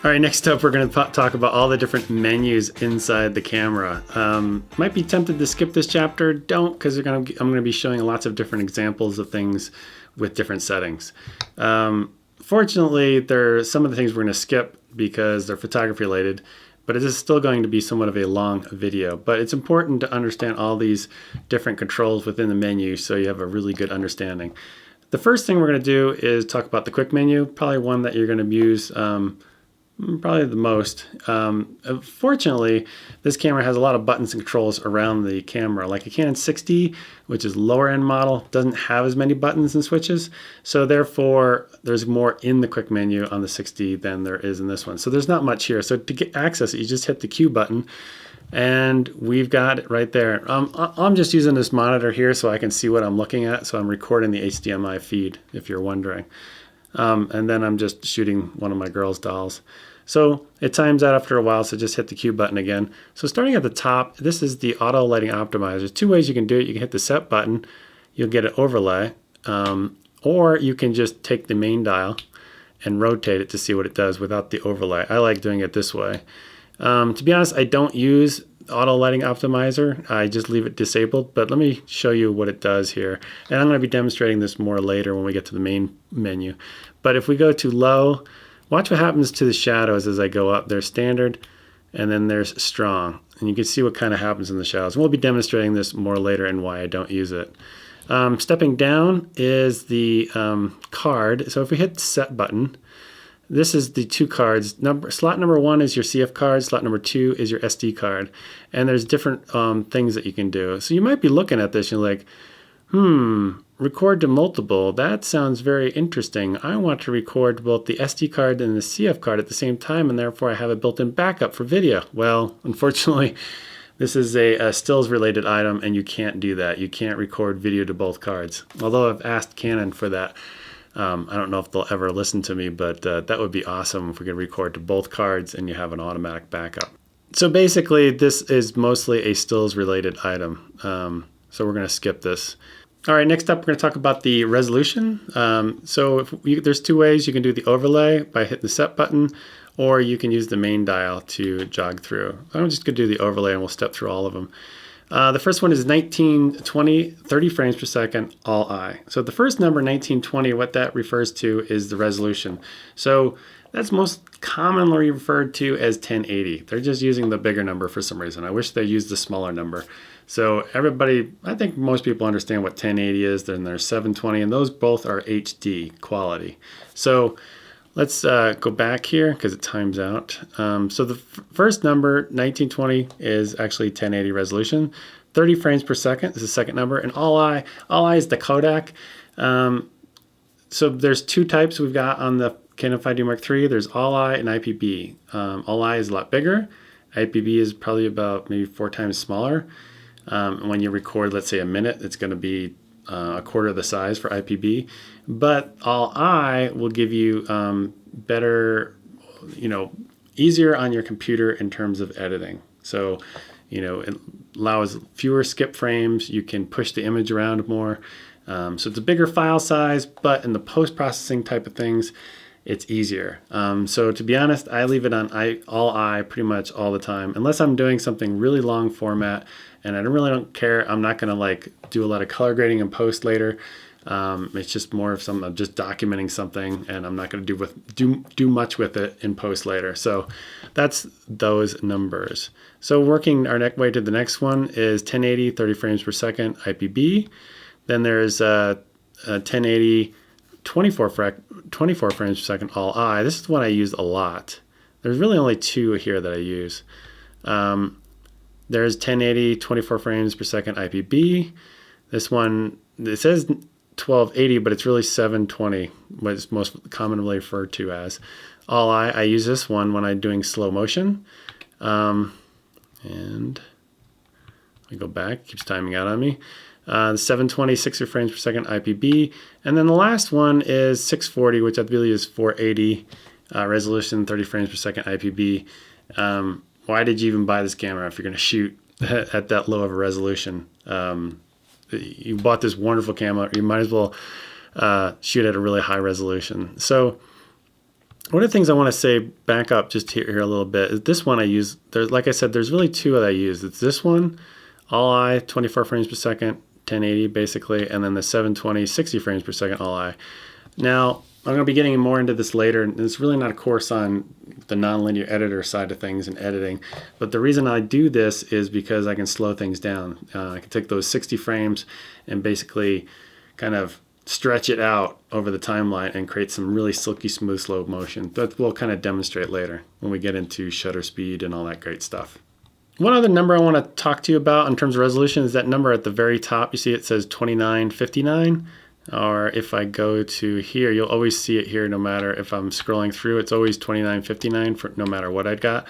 All right, next up, we're going to talk about all the different menus inside the camera. Might be tempted to skip this chapter. Don't, because I'm going to be showing lots of different examples of things with different settings. Fortunately, some of the things we're going to skip because they're photography related, but it is still going to be somewhat of a long video. But it's important to understand all these different controls within the menu so you have a really good understanding. The first thing we're going to do is talk about the quick menu, probably one that you're going to use probably the most. Fortunately, this camera has a lot of buttons and controls around the camera. Like a Canon 6D, which is lower end model, doesn't have as many buttons and switches. So therefore, there's more in the quick menu on the 6D than there is in this one. So there's not much here. So to get access, you just hit the Q button and we've got it right there. I'm just using this monitor here so I can see what I'm looking at. So I'm recording the HDMI feed, if you're wondering. And then I'm just shooting one of my girls' dolls. So it times out after a while, so just hit the Q button again. So starting at the top, this is the auto lighting optimizer. There's two ways you can do it. You can hit the set button, you'll get an overlay, or you can just take the main dial and rotate it to see what it does without the overlay. I like doing it this way. To be honest, I don't use auto lighting optimizer. I just leave it disabled, but let me show you what it does here. And I'm going to be demonstrating this more later when we get to the main menu. But if we go to low, watch what happens to the shadows as I go up. There's standard, and then there's strong. And you can see what kind of happens in the shadows. And we'll be demonstrating this more later and why I don't use it. Stepping down is the card. So if we hit the set button, this is the two cards. Slot number 1 is your CF card. Slot number 2 is your SD card. And there's different things that you can do. So you might be looking at this and you're like, record to multiple. That sounds very interesting. I want to record both the SD card and the CF card at the same time, and therefore I have a built-in backup for video. Well, unfortunately, this is a stills related item and you can't do that. You can't record video to both cards. Although I've asked Canon for that. I don't know if they'll ever listen to me, but that would be awesome if we could record to both cards and you have an automatic backup. So basically, this is mostly a stills related item. So we're going to skip this. All right, next up, we're going to talk about the resolution. There's two ways. You can do the overlay by hitting the set button, or you can use the main dial to jog through. I'm just going to do the overlay and we'll step through all of them. The first one is 1920, 30 frames per second, all I. So the first number, 1920, what that refers to is the resolution. So that's most commonly referred to as 1080. They're just using the bigger number for some reason. I wish they used the smaller number. So everybody, I think most people understand what 1080 is. Then there's 720, and those both are HD quality. So let's go back here because it times out. So the first number, 1920, is actually 1080 resolution. 30 frames per second is the second number, and all I is the Kodak. So there's two types we've got on the Canon 5D Mark III. There's all I and IPB. All I is a lot bigger. IPB is probably about maybe 4 times smaller. When you record, let's say a minute, it's going to be a quarter of the size for IPB. But all I will give you better, easier on your computer in terms of editing. So, it allows fewer skip frames. You can push the image around more. So it's a bigger file size, but in the post-processing type of things, it's easier. So to be honest, I leave it on all I pretty much all the time, unless I'm doing something really long format and I really don't care. I'm not going to do a lot of color grading in post later. It's just more of I'm just documenting something, and I'm not going to do much with it in post later. So that's those numbers. So working our way to the next one is 1080, 30 frames per second IPB. Then there's 1080, 24 frames per second all I. This is one I use a lot. There's really only two here that I use. There's 1080, 24 frames per second IPB. This one, it says 1280, but it's really 720, what it's most commonly referred to as. All I use this one when I'm doing slow motion. And I go back, it keeps timing out on me. 720, 60 frames per second IPB. And then the last one is 640, which I believe is 480 resolution, 30 frames per second IPB. Why did you even buy this camera if you're going to shoot at that low of a resolution? You bought this wonderful camera, you might as well shoot at a really high resolution. So One of the things I want to say, back up just here a little bit, is this one I use. There's, like I said, there's really two that I use. It's this one, all eye, 24 frames per second, 1080 basically, and then the 720, 60 frames per second, all eye. Now, I'm going to be getting more into this later, and it's really not a course on the nonlinear editor side of things and editing. But the reason I do this is because I can slow things down. I can take those 60 frames and basically kind of stretch it out over the timeline and create some really silky smooth slow motion. That we'll kind of demonstrate later when we get into shutter speed and all that great stuff. One other number I want to talk to you about in terms of resolution is that number at the very top. You see it says 2959. Or if I go to here, you'll always see it here no matter if I'm scrolling through. It's always 2959 for no matter what I've got.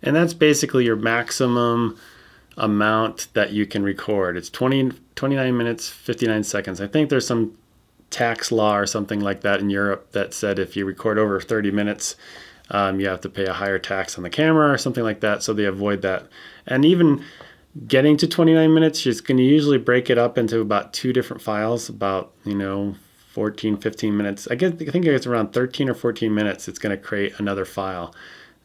And that's basically your maximum amount that you can record. It's 29 minutes, 59 seconds. I think there's some tax law or something like that in Europe that said if you record over 30 minutes, you have to pay a higher tax on the camera or something like that. So they avoid that. And even getting to 29 minutes, you're going to usually break it up into about two different files, about, 14, 15 minutes. I think it's around 13 or 14 minutes. It's going to create another file.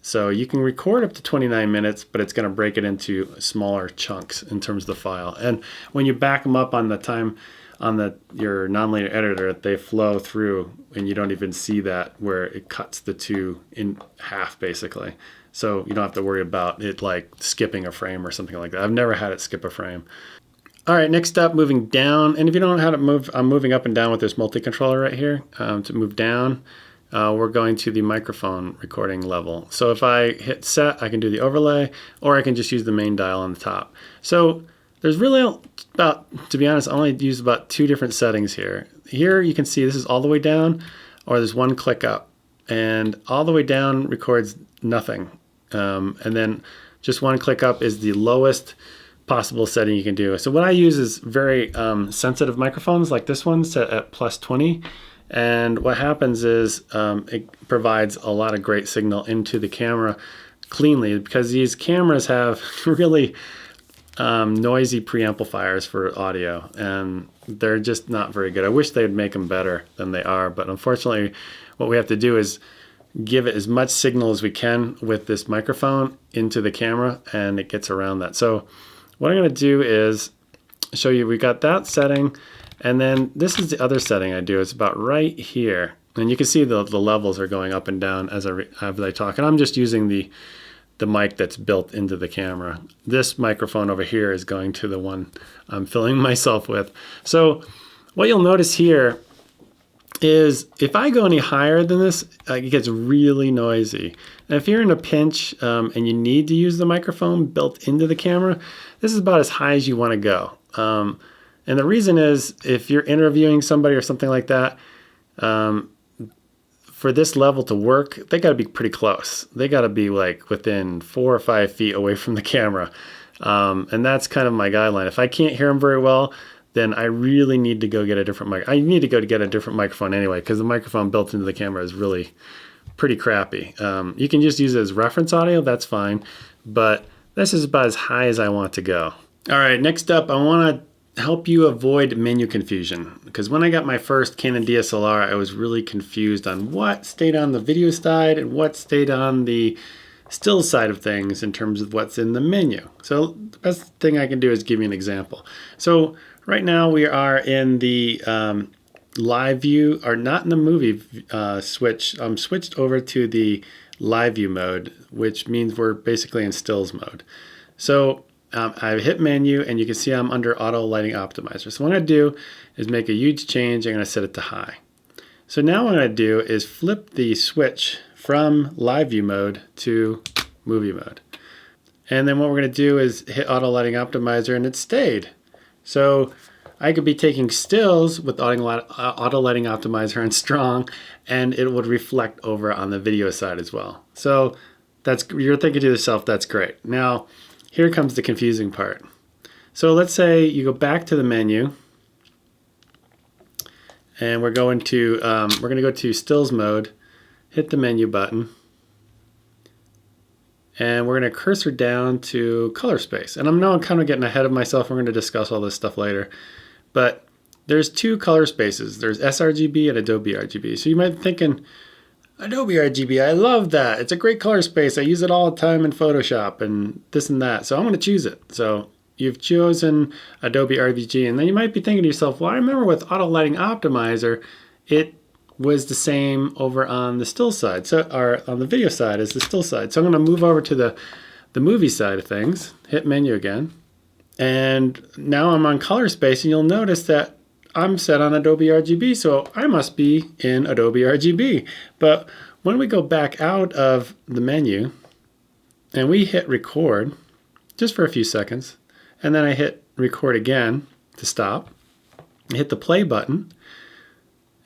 So you can record up to 29 minutes, but it's going to break it into smaller chunks in terms of the file. And when you back them up on the time on your nonlinear editor, they flow through and you don't even see that where it cuts the two in half basically. So you don't have to worry about it like skipping a frame or something like that. I've never had it skip a frame. All right, next up, moving down. And if you don't know how to move, I'm moving up and down with this multi-controller right here. To move down, we're going to the microphone recording level. So if I hit set, I can do the overlay, or I can just use the main dial on the top. So there's really about, to be honest, I only use about two different settings here. Here you can see this is all the way down, or there's one click up. And all the way down records nothing. And then just one click up is the lowest possible setting you can do. So what I use is very sensitive microphones like this one set at +20. And what happens is it provides a lot of great signal into the camera cleanly, because these cameras have really noisy preamplifiers for audio, and they're just not very good. I wish they'd make them better than they are, but unfortunately what we have to do is give it as much signal as we can with this microphone into the camera, and it gets around that. So what I'm going to do is show you, we got that setting, and then this is the other setting I do. It's about right here, and you can see the levels are going up and down as I talk, and I'm just using the mic that's built into the camera. This microphone over here is going to the one I'm filming myself with. So what you'll notice here is if I go any higher than this, it gets really noisy. And if you're in a pinch and you need to use the microphone built into the camera, this is about as high as you want to go. And the reason is, if you're interviewing somebody or something like that, for this level to work, they got to be pretty close. They got to be like within 4 or 5 feet away from the camera. And that's kind of my guideline. If I can't hear them very well, then I really need to go get a different mic. I need to go to get a different microphone anyway, because the microphone built into the camera is really pretty crappy. You can just use it as reference audio, that's fine, but this is about as high as I want to go. All right, next up, I want to help you avoid menu confusion, because when I got my first Canon DSLR, I was really confused on what stayed on the video side and what stayed on the still side of things in terms of what's in the menu. So the best thing I can do is give you an example. So right now we are in the live view, or not in the movie switch. I'm switched over to the live view mode, which means we're basically in stills mode. So I hit menu, and you can see I'm under auto lighting optimizer. So what I'm going to do is make a huge change. I'm going to set it to high. So now what I'm going to do is flip the switch from live view mode to movie mode. And then what we're going to do is hit auto lighting optimizer, and it stayed. So I could be taking stills with auto lighting optimizer and strong, and it would reflect over on the video side as well. So you're thinking to yourself, that's great. Now, here comes the confusing part. So let's say you go back to the menu, and we're going to go to stills mode, hit the menu button, and we're going to cursor down to color space. And I'm kind of getting ahead of myself. We're going to discuss all this stuff later. But there's two color spaces. There's sRGB and Adobe RGB. So you might be thinking, Adobe RGB, I love that. It's a great color space. I use it all the time in Photoshop and this and that. So I'm going to choose it. So you've chosen Adobe RGB, and then you might be thinking to yourself, well, I remember with Auto Lighting Optimizer, it was the same over on the still side, so or on the video side as the still side. So I'm going to move over to the movie side of things, hit menu again, and now I'm on color space, and you'll notice that I'm set on Adobe RGB, so I must be in Adobe RGB. But when we go back out of the menu and we hit record just for a few seconds, and then I hit record again to stop, I hit the play button,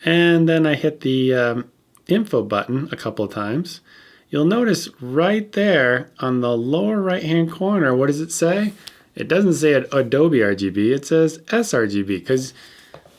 and then I hit the info button a couple of times, you'll notice right there on the lower right hand corner, what does it say? It doesn't say Adobe RGB, it says sRGB, because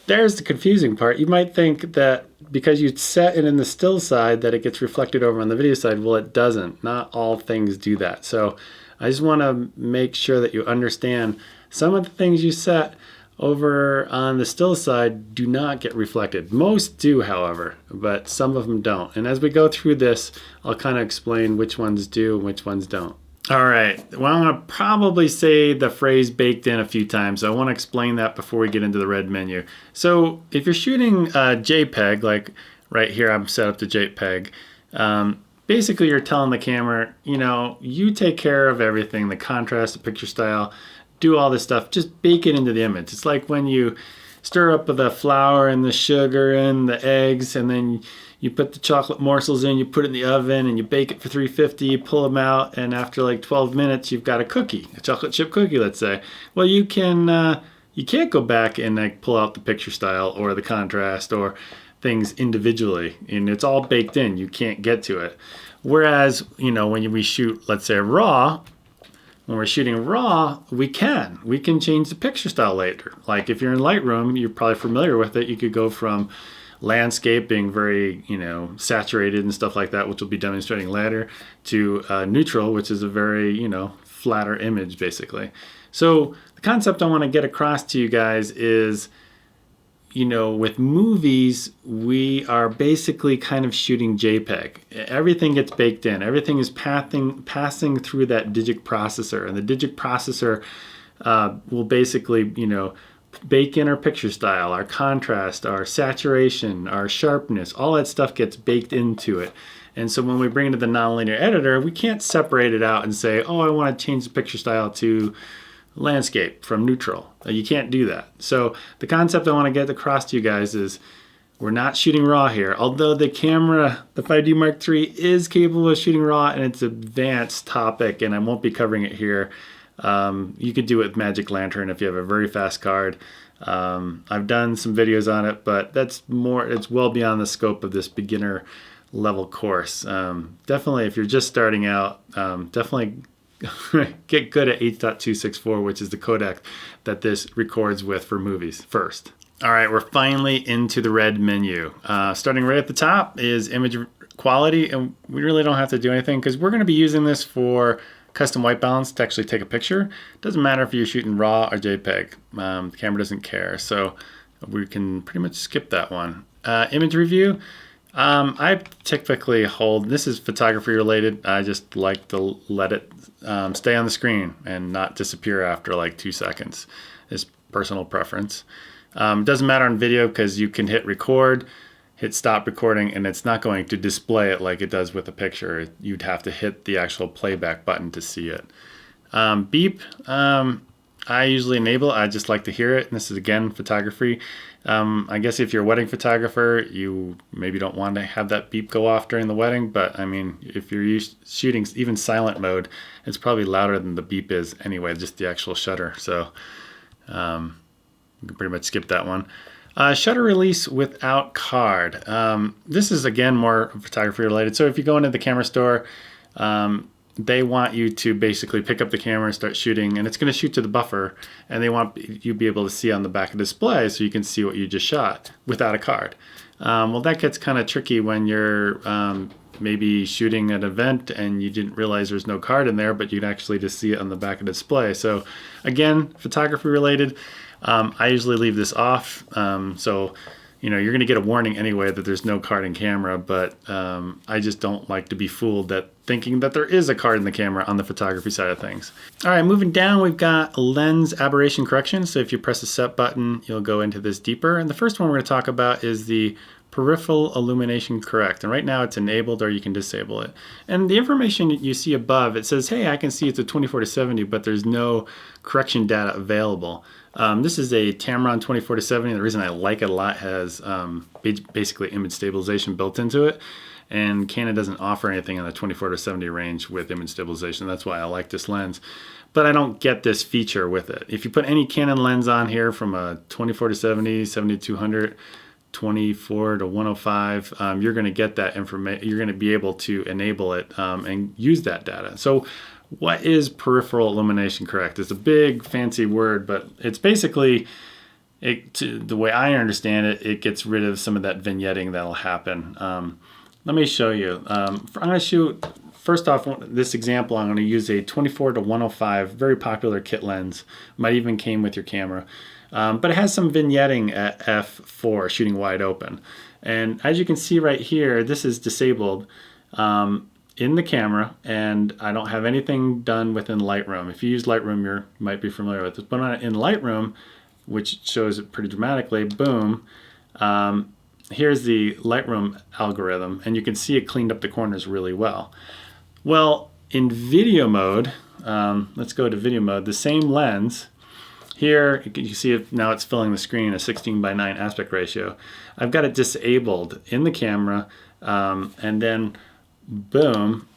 there's the confusing part. You might think that because you set it in the still side that it gets reflected over on the video side. Well, it doesn't. Not all things do that. So I just want to make sure that you understand some of the things you set over on the still side do not get reflected. Most do, however, but some of them don't. And as we go through this, I'll kind of explain which ones do and which ones don't. All right, well, I'm gonna probably say the phrase baked in a few times, so I wanna explain that before we get into the red menu. So if you're shooting JPEG, like right here I'm set up to JPEG, basically you're telling the camera, you know, you take care of everything, the contrast, the picture style, do all this stuff, just bake it into the image. It's like when you stir up the flour and the sugar and the eggs, and then you put the chocolate morsels in, you put it in the oven, and you bake it for 350, you pull them out, and after like 12 minutes, you've got a cookie, a chocolate chip cookie, let's say. Well, you can't go back and like pull out the picture style or the contrast or things individually, and it's all baked in. You can't get to it. Whereas, you know, when we shoot, let's say raw, when we're shooting raw, we can change the picture style later. Like if you're in Lightroom, you're probably familiar with it. You could go from landscape being very, you know, saturated and stuff like that, which we'll be demonstrating later, to neutral, which is a very, you know, flatter image basically. So the concept I want to get across to you guys is, you know, with movies, we are basically kind of shooting JPEG. Everything gets baked in. Everything is passing through that digic processor, and the digic processor will basically, you know, bake in our picture style, our contrast, our saturation, our sharpness. All that stuff gets baked into it. And so when we bring it to the nonlinear editor, we can't separate it out and say, oh, I want to change the picture style to landscape from neutral. You can't do that. So the concept I want to get across to you guys is we're not shooting raw here. Although the camera, the 5D Mark III, is capable of shooting raw, and it's an advanced topic, and I won't be covering it here. You could do it with Magic Lantern if you have a very fast card. I've done some videos on it, but that's more, it's well beyond the scope of this beginner level course. Definitely, if you're just starting out, definitely get good at H.264, which is the codec that this records with for movies first. All right, we're finally into the red menu. Starting right at the top is image quality, and we really don't have to do anything because we're going to be using this for custom white balance to actually take a picture. Doesn't matter if you're shooting RAW or JPEG. The camera doesn't care, so we can pretty much skip that one. Image review. I typically hold, this is photography related, I just like to let it stay on the screen and not disappear after like 2 seconds. It's personal preference. Doesn't matter on video because you can hit record, hit stop recording, and it's not going to display it like it does with a picture. You'd have to hit the actual playback button to see it. Beep, I usually enable it. I just like to hear it. And this is, again, photography. I guess if you're a wedding photographer, you maybe don't want to have that beep go off during the wedding. But, I mean, if you're shooting even silent mode, it's probably louder than the beep is anyway, just the actual shutter. So you can pretty much skip that one. Shutter release without card. This is, again, more photography related. So if you go into the camera store, they want you to basically pick up the camera and start shooting, and it's going to shoot to the buffer, and they want you to be able to see on the back of the display so you can see what you just shot without a card. Well, that gets kind of tricky when you're maybe shooting an event and you didn't realize there's no card in there, but you'd actually just see it on the back of the display. So again, photography related. I usually leave this off. So you're going to get a warning anyway that there's no card in camera, but I just don't like to be fooled that thinking that there is a card in the camera on the photography side of things. All right, moving down, we've got lens aberration correction. So if you press the set button, you'll go into this deeper. And the first one we're going to talk about is the peripheral illumination correct. And right now it's enabled, or you can disable it. And the information you see above, it says, hey, I can see it's a 24-70, but there's no correction data available. This is a Tamron 24-70. The reason I like it a lot has basically image stabilization built into it. And Canon doesn't offer anything in the 24-70 range with image stabilization. That's why I like this lens. But I don't get this feature with it. If you put any Canon lens on here from a 24-70, 70-200, 24-105, you're going to get that information. You're going to be able to enable it and use that data. So what is peripheral illumination correct? It's a big fancy word, but it's basically, the way I understand it, it gets rid of some of that vignetting that'll happen. Let me show you. I'm going to shoot, first off, this example, I'm going to use a 24-105, very popular kit lens. Might even came with your camera. But it has some vignetting at f4, shooting wide open. And as you can see right here, this is disabled in the camera, and I don't have anything done within Lightroom. If you use Lightroom, you might be familiar with this. But in Lightroom, which shows it pretty dramatically, boom, here's the Lightroom algorithm, and you can see it cleaned up the corners really well. Well, in video mode, let's go to video mode, the same lens, here you see it, now it's filling the screen, a 16:9 aspect ratio. I've got it disabled in the camera, and then boom,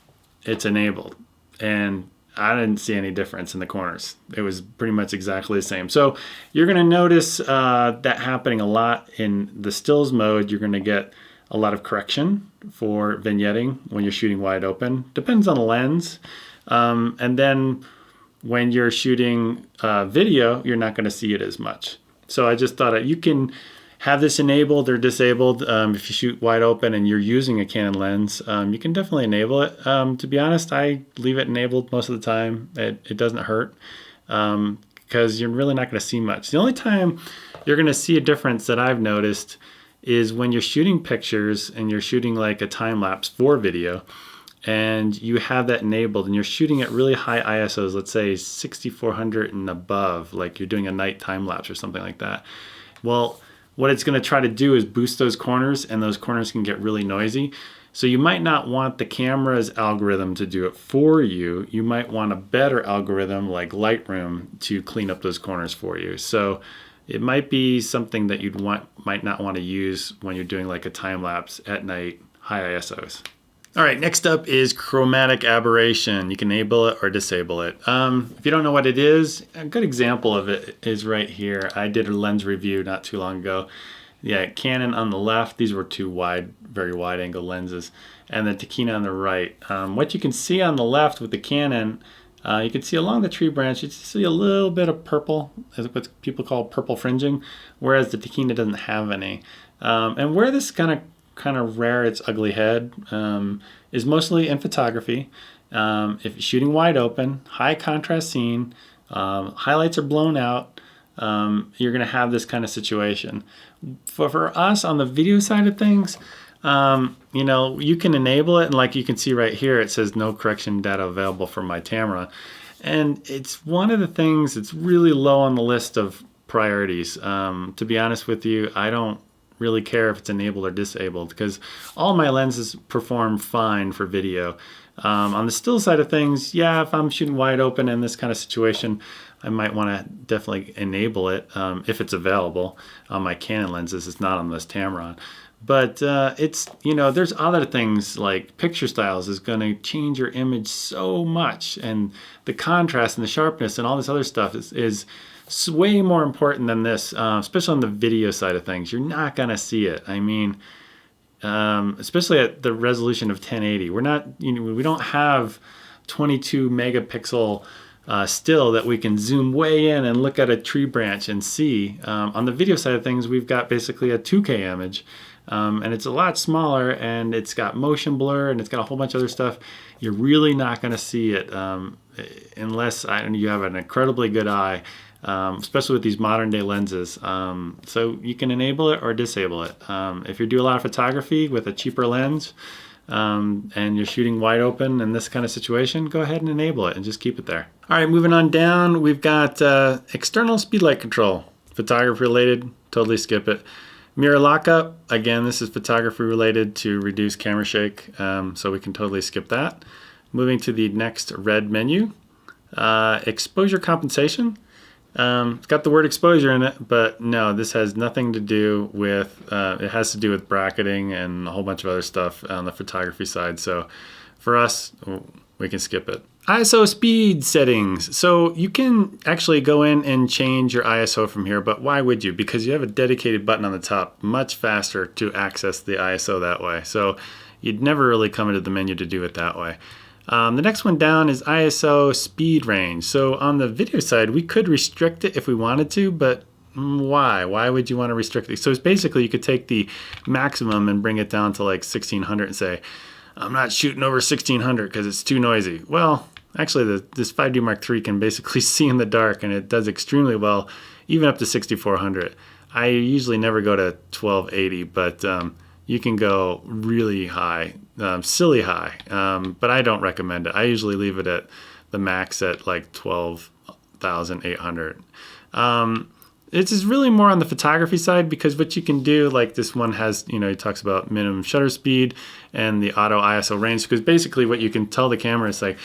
it's enabled. And I didn't see any difference in the corners. It was pretty much exactly the same. So you're going to notice that happening a lot in the stills mode. You're going to get a lot of correction for vignetting when you're shooting wide open. Depends on the lens. And then when you're shooting video, you're not going to see it as much. So I just thought you can have this enabled or disabled. If you shoot wide open and you're using a Canon lens, you can definitely enable it. To be honest, I leave it enabled most of the time. It doesn't hurt because you're really not going to see much. The only time you're going to see a difference that I've noticed is when you're shooting pictures and you're shooting like a time lapse for video, and you have that enabled and you're shooting at really high ISOs, let's say 6400 and above, like you're doing a night time lapse or something like that. Well, what it's going to try to do is boost those corners, and those corners can get really noisy. So you might not want the camera's algorithm to do it for you. You might want a better algorithm like Lightroom to clean up those corners for you. So it might be something that might not want to use when you're doing like a time lapse at night, high ISOs. All right, next up is chromatic aberration. You can enable it or disable it. If you don't know what it is, a good example of it is right here. I did a lens review not too long ago. Yeah, Canon on the left, these were two very wide angle lenses, and the Takina on the right. What you can see on the left with the Canon, you can see along the tree branch, you see a little bit of purple, what people call purple fringing, whereas the Takina doesn't have any. And where this kind of rare its ugly head is mostly in photography. If you're shooting wide open, high contrast scene, highlights are blown out, you're going to have this kind of situation. For us on the video side of things, you can enable it, and like you can see right here, it says no correction data available from my Tamron. And it's one of the things that's really low on the list of priorities. To be honest with you, I don't really care if it's enabled or disabled because all my lenses perform fine for video. On the still side of things, yeah, if I'm shooting wide open in this kind of situation, I might want to definitely enable it if it's available on my Canon lenses. It's not on this Tamron. But it's, there's other things like picture styles is going to change your image so much, and the contrast and the sharpness and all this other stuff is way more important than this, especially on the video side of things. You're not going to see it. I mean, especially at the resolution of 1080. We don't have 22 megapixel still that we can zoom way in and look at a tree branch and see. On the video side of things, we've got basically a 2K image, and it's a lot smaller, and it's got motion blur, and it's got a whole bunch of other stuff. You're really not going to see it unless you have an incredibly good eye. especially with these modern day lenses. So you can enable it or disable it. If you do a lot of photography with a cheaper lens, and you're shooting wide open in this kind of situation, go ahead and enable it and just keep it there. All right, moving on down, we've got external speed light control. Photography related, totally skip it. Mirror lockup, again, this is photography related to reduce camera shake, so we can totally skip that. Moving to the next red menu, exposure compensation. It's got the word exposure in it, but no, this has nothing to do with, it has to do with bracketing and a whole bunch of other stuff on the photography side. So for us, we can skip it. ISO speed settings. So you can actually go in and change your ISO from here, but why would you? Because you have a dedicated button on the top, much faster to access the ISO that way. So you'd never really come into the menu to do it that way. The next one down is ISO speed range. So on the video side, we could restrict it if we wanted to, but why? Why would you want to restrict it? So it's basically you could take the maximum and bring it down to like 1600 and say, I'm not shooting over 1600 because it's too noisy. Well, actually this 5D Mark III can basically see in the dark, and it does extremely well, even up to 6400. I usually never go to 1280, but you can go really high, silly high, but I don't recommend it. I usually leave it at the max at like 12,800. It's just really more on the photography side, because what you can do, like this one has, you know, it talks about minimum shutter speed and the auto ISO range, because basically what you can tell the camera is like,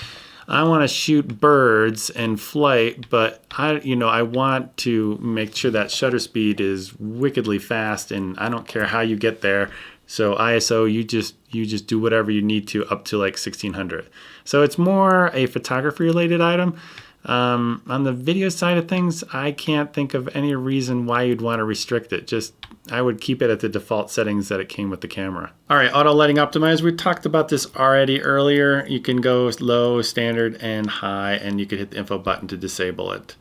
I want to shoot birds in flight, but I want to make sure that shutter speed is wickedly fast, and I don't care how you get there. So ISO, you just do whatever you need to up to like 1600. So it's more a photography related item. On the video side of things, I can't think of any reason why you'd want to restrict it. Just, I would keep it at the default settings that it came with the camera. All right, auto lighting optimizer. We talked about this already earlier. You can go low, standard, and high, and you can hit the info button to disable it.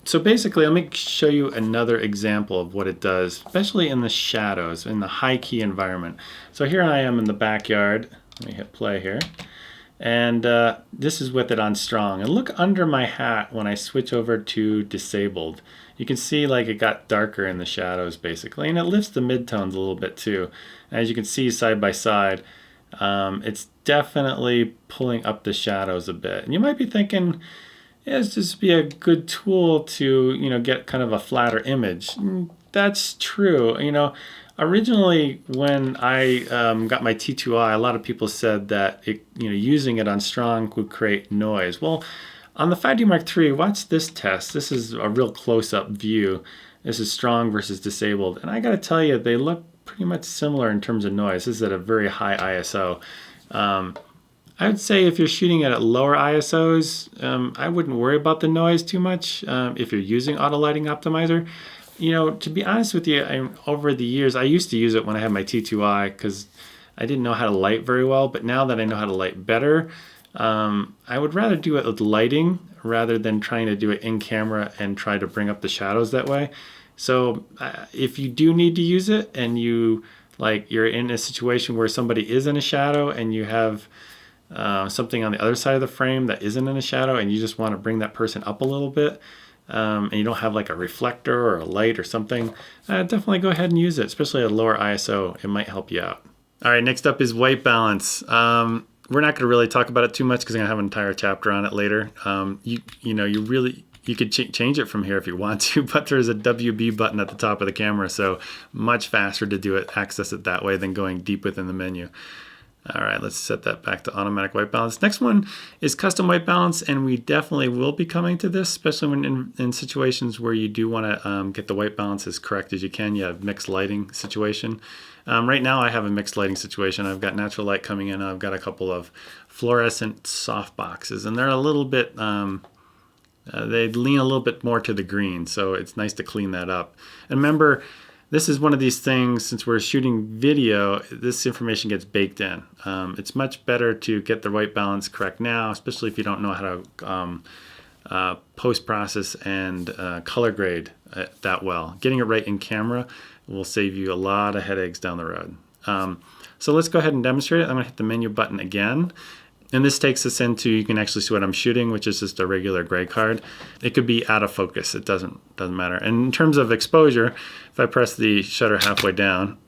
So basically, let me show you another example of what it does, especially in the shadows, in the high key environment. So here I am in the backyard. Let me hit play here. And this is with it on strong. And look under my hat when I switch over to disabled. You can see like it got darker in the shadows basically, and it lifts the midtones a little bit too. And as you can see side by side, it's definitely pulling up the shadows a bit. And you might be thinking, yeah, it's just be a good tool to, you know, get kind of a flatter image. That's true. You know, originally when I got my T2i, a lot of people said that it, you know, using it on strong would create noise. Well, on the 5D Mark III, watch this test. This is a real close-up view. This is strong versus disabled. And I gotta tell you, they look pretty much similar in terms of noise. This is at a very high ISO. I would say if you're shooting at lower ISOs, I wouldn't worry about the noise too much if you're using auto lighting optimizer. You know, to be honest with you, over the years, I used to use it when I had my T2i because I didn't know how to light very well, but now that I know how to light better, I would rather do it with lighting rather than trying to do it in camera and try to bring up the shadows that way. So if you do need to use it and you're in a situation where somebody is in a shadow and you have something on the other side of the frame that isn't in a shadow and you just want to bring that person up a little bit, and you don't have like a reflector or a light or something, definitely go ahead and use it, especially at a lower ISO. It might help you out. All right, next up is white balance. We're not going to really talk about it too much because I'm going to have an entire chapter on it later. You could change it from here if you want to, but there's a WB button at the top of the camera, so much faster to do it, access it that way than going deep within the menu. All right, let's set that back to automatic white balance. Next one is custom white balance, and we definitely will be coming to this, especially when in situations where you do want to get the white balance as correct as you can. You have mixed lighting situation. Right now I have a mixed lighting situation. I've got natural light coming in. I've got a couple of fluorescent soft boxes, and they're a little bit, they lean a little bit more to the green, so it's nice to clean that up. And remember, this is one of these things, since we're shooting video, this information gets baked in. It's much better to get the white balance correct now, especially if you don't know how to post-process and color grade that well. Getting it right in camera will save you a lot of headaches down the road. So let's go ahead and demonstrate it. I'm gonna hit the menu button again. And this takes us into, you can actually see what I'm shooting, which is just a regular gray card. It could be out of focus, it doesn't matter. And in terms of exposure, if I press the shutter halfway down,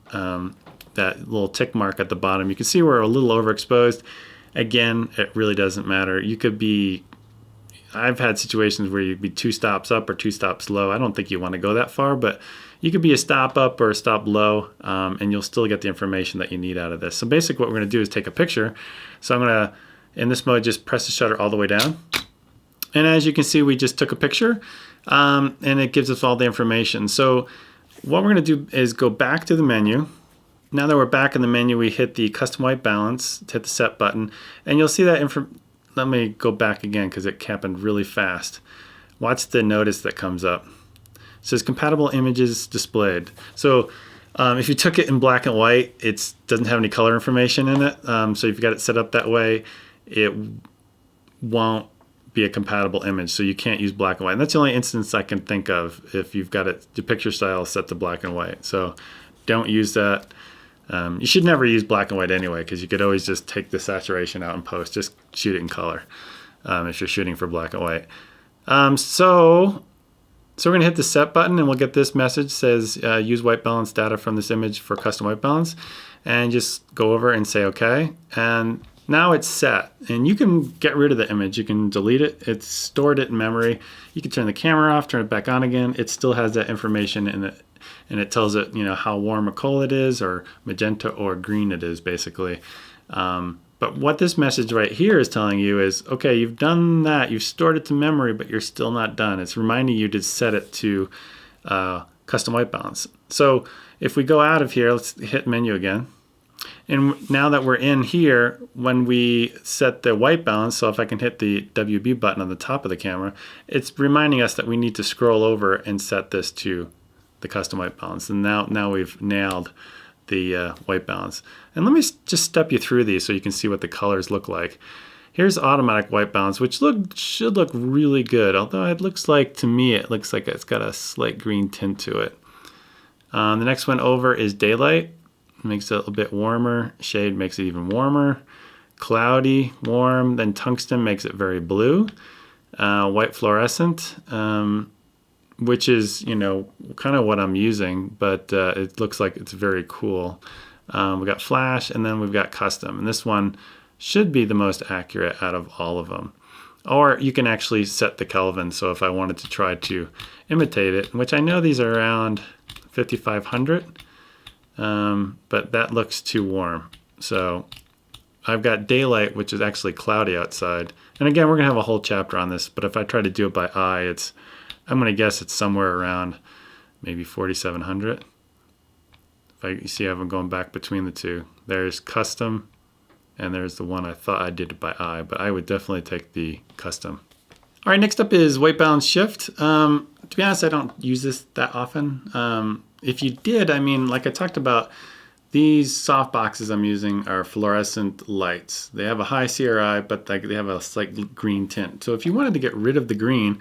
that little tick mark at the bottom, you can see we're a little overexposed. Again, it really doesn't matter. You could be, I've had situations where you'd be 2 stops up or 2 stops low. I don't think you want to go that far, but you could be a stop up or a stop low, and you'll still get the information that you need out of this. So basically what we're going to do is take a picture. So I'm going to, in this mode, just press the shutter all the way down. And as you can see, we just took a picture, and it gives us all the information. So what we're going to do is go back to the menu. Now that we're back in the menu, we hit the custom white balance, hit the set button, and you'll see that let me go back again because it happened really fast. Watch the notice that comes up. It says compatible images displayed. So if you took it in black and white, it doesn't have any color information in it. So if you've got it set up that way, it won't be a compatible image. So you can't use black and white. And that's the only instance I can think of if you've got it, the picture style set to black and white. So don't use that. You should never use black and white anyway, because you could always just take the saturation out in post. Just shoot it in color if you're shooting for black and white. So we're going to hit the set button, and we'll get this message says use white balance data from this image for custom white balance, and just go over and say OK. And now it's set, and you can get rid of the image. You can delete it. It's stored it in memory. You can turn the camera off, turn it back on again. It still has that information in it. And it tells it, you know, how warm or cold it is, or magenta or green it is, basically. But what this message right here is telling you is, okay, you've done that, you've stored it to memory, but you're still not done. It's reminding you to set it to custom white balance. So if we go out of here, let's hit menu again. And now that we're in here, when we set the white balance, so if I can hit the WB button on the top of the camera, it's reminding us that we need to scroll over and set this to the custom white balance. And now we've nailed the white balance. And let me just step you through these so you can see what the colors look like. Here's automatic white balance, which should look really good, although it looks like, to me, it looks like it's got a slight green tint to it. The next one over is daylight. Makes it a little bit warmer. Shade makes it even warmer. Cloudy, warm, then tungsten makes it very blue. White fluorescent, which is, you know, kind of what I'm using, but it looks like it's very cool. We got flash, and then we've got custom, and this one should be the most accurate out of all of them. Or you can actually set the Kelvin, so if I wanted to try to imitate it, which I know these are around 5500, but that looks too warm. So I've got daylight, which is actually cloudy outside. And again, we're gonna have a whole chapter on this, but if I try to do it by eye, I'm gonna guess it's somewhere around maybe 4700. You see how I'm going back between the two. There's custom, and there's the one I thought I did it by eye, but I would definitely take the custom. All right, next up is white balance shift. To be honest, I don't use this that often. If you did, I mean, like I talked about, these soft boxes I'm using are fluorescent lights. They have a high CRI, but they have a slight green tint. So if you wanted to get rid of the green,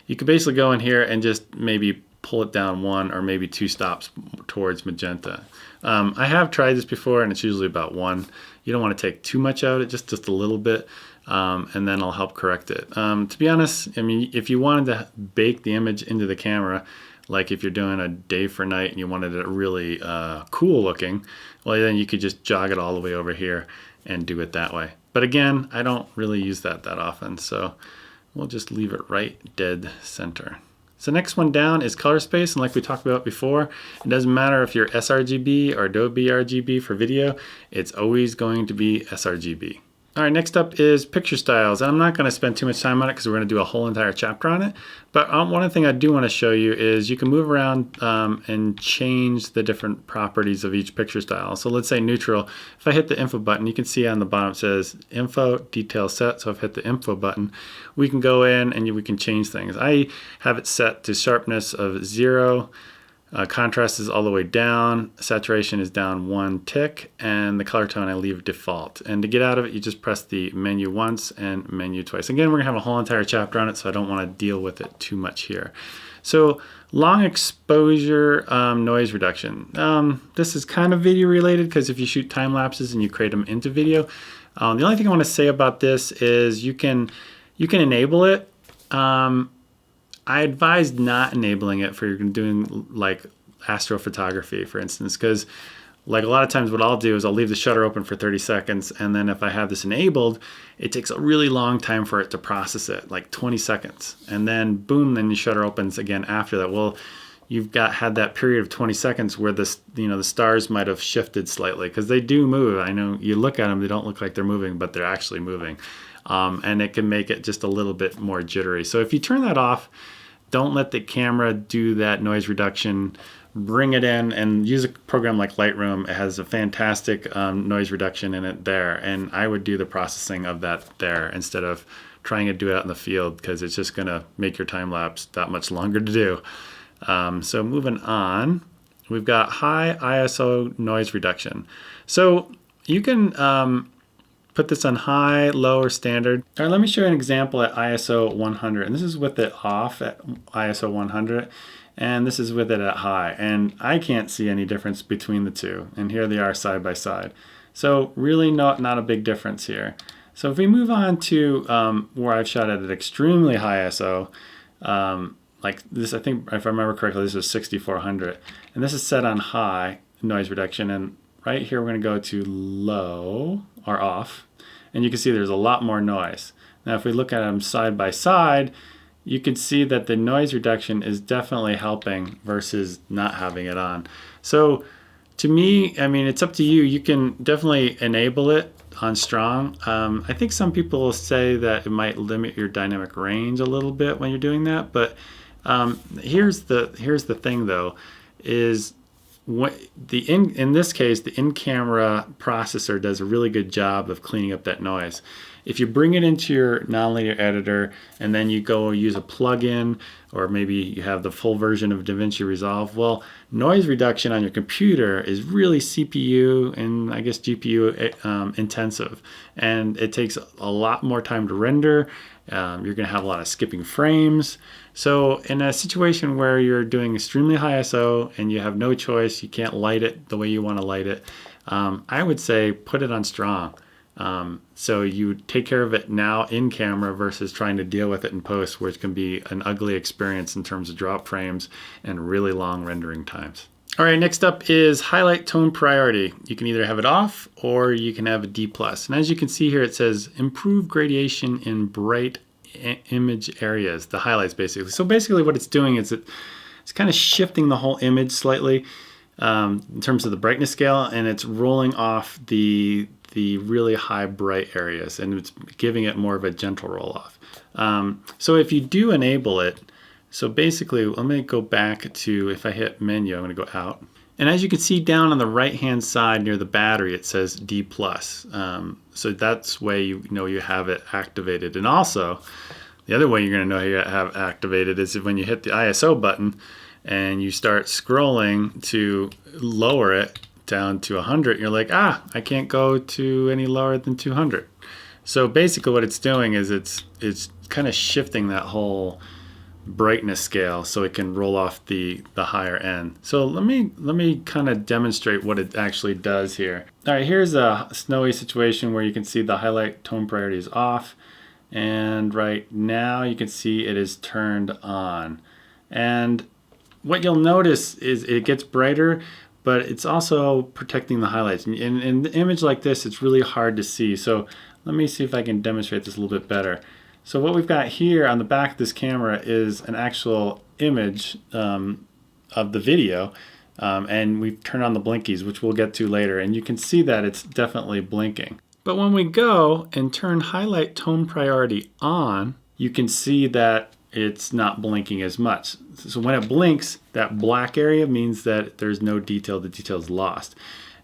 you could basically go in here and just maybe pull it down 1 or maybe 2 stops towards magenta. I have tried this before, and it's usually about 1. You don't want to take too much out of it, just a little bit, and then I'll help correct it. To be honest, I mean, if you wanted to bake the image into the camera, like if you're doing a day for night and you wanted it really cool looking, well, then you could just jog it all the way over here and do it that way. But again, I don't really use that often, so we'll just leave it right dead center. So next one down is color space, and like we talked about before, it doesn't matter if you're sRGB or Adobe RGB for video, it's always going to be sRGB. All right, next up is picture styles. I'm not going to spend too much time on it because we're going to do a whole entire chapter on it. But one thing I do want to show you is you can move around and change the different properties of each picture style. So let's say neutral. If I hit the info button, you can see on the bottom it says info detail set. So if I hit the info button, we can go in and we can change things. I have it set to sharpness of 0. Contrast is all the way down, saturation is down 1 tick, and the color tone I leave default. And to get out of it, you just press the menu once and menu twice. Again, we're gonna have a whole entire chapter on it, so I don't wanna deal with it too much here. So long exposure noise reduction. This is kind of video related because if you shoot time lapses and you create them into video, the only thing I want to say about this is you can enable it. I advise not enabling it for you're doing like astrophotography, for instance, because like a lot of times what I'll do is I'll leave the shutter open for 30 seconds, and then if I have this enabled, it takes a really long time for it to process it, like 20 seconds. And then boom, then your shutter opens again after that. Well, you've had that period of 20 seconds where this, the stars might have shifted slightly, because they do move. I know you look at them, they don't look like they're moving, but they're actually moving. And it can make it just a little bit more jittery. So if you turn that off, don't let the camera do that noise reduction. Bring it in and use a program like Lightroom. It has a fantastic noise reduction in it there, and I would do the processing of that there instead of trying to do it out in the field, because it's just going to make your time lapse that much longer to do. So moving on, we've got high ISO noise reduction. So you can put this on high, low, or standard. All right, let me show you an example at ISO 100, and this is with it off at ISO 100. And this is with it at high, and I can't see any difference between the two, and here they are side by side. So really not a big difference here. So if we move on to where I've shot at an extremely high ISO, like this, I think if I remember correctly, this is 6400, and this is set on high noise reduction, and right here we're going to go to low or off, and you can see there's a lot more noise. Now if we look at them side by side, you can see that the noise reduction is definitely helping versus not having it on. So to me, I mean, it's up to you. You can definitely enable it on strong. I think some people will say that it might limit your dynamic range a little bit when you're doing that, but here's the thing though, is in this case, the in-camera processor does a really good job of cleaning up that noise. If you bring it into your nonlinear editor and then you go use a plugin, or maybe you have the full version of DaVinci Resolve, well, noise reduction on your computer is really CPU and I guess GPU intensive, and it takes a lot more time to render. You're going to have a lot of skipping frames. So in a situation where you're doing extremely high ISO and you have no choice, you can't light it the way you want to light it, I would say put it on strong. So you take care of it now in camera versus trying to deal with it in post, where it can be an ugly experience in terms of drop frames and really long rendering times. All right, next up is highlight tone priority. You can either have it off or you can have a D+. And as you can see here, it says improve gradation in bright image areas, the highlights basically. So basically what it's doing is it's kind of shifting the whole image slightly in terms of the brightness scale, and it's rolling off the really high bright areas, and it's giving it more of a gentle roll off. So if you do enable it, so basically, let me go back to, if I hit menu, I'm going to go out. And as you can see down on the right-hand side near the battery, it says D+. So that's way you know you have it activated. And also, the other way you're going to know you have activated is when you hit the ISO button and you start scrolling to lower it down to 100, you're like, I can't go to any lower than 200. So basically what it's doing is it's kind of shifting that whole brightness scale so it can roll off the higher end. So let me kind of demonstrate what it actually does here. All right, here's a snowy situation where you can see the highlight tone priority is off, and right now you can see it is turned on. And what you'll notice is it gets brighter, but it's also protecting the highlights. In the image like this, it's really hard to see. So let me see if I can demonstrate this a little bit better. So what we've got here on the back of this camera is an actual image of the video, and we've turned on the blinkies, which we'll get to later, and you can see that it's definitely blinking. But when we go and turn highlight tone priority on, you can see that it's not blinking as much. So when it blinks, that black area means that there's no detail, the detail is lost.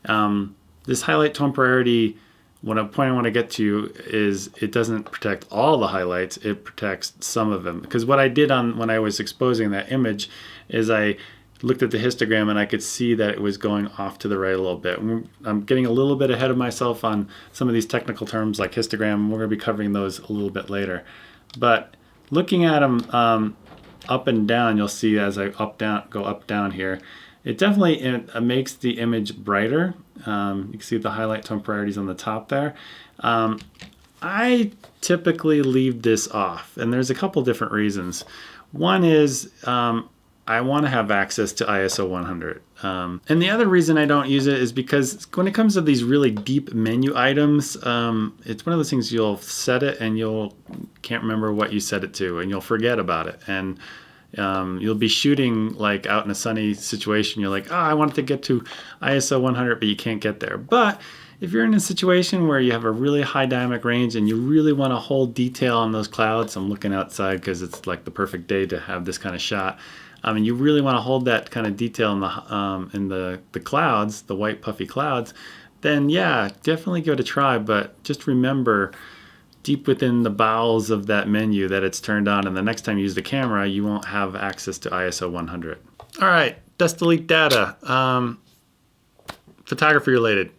This highlight tone priority, point I want to get to is it doesn't protect all the highlights, it protects some of them. Because what I did when I was exposing that image is I looked at the histogram and I could see that it was going off to the right a little bit. I'm getting a little bit ahead of myself on some of these technical terms like histogram. We're going to be covering those a little bit later. But looking at them up and down, you'll see as I go up down here, it definitely makes the image brighter. You can see the highlight tone priorities on the top there. I typically leave this off, and there's a couple different reasons. One is I want to have access to ISO 100. And the other reason I don't use it is because when it comes to these really deep menu items, it's one of those things you'll set it and can't remember what you set it to, and you'll forget about it. And you'll be shooting like out in a sunny situation. You're like, oh, I wanted to get to ISO 100, but you can't get there. But if you're in a situation where you have a really high dynamic range and you really want to hold detail on those clouds, I'm looking outside because it's like the perfect day to have this kind of shot. And you really want to hold that kind of detail in the clouds, the white puffy clouds, then yeah, definitely give it a try. But just remember, deep within the bowels of that menu, that it's turned on, and the next time you use the camera, you won't have access to ISO 100. All right, dust delete data, photography related.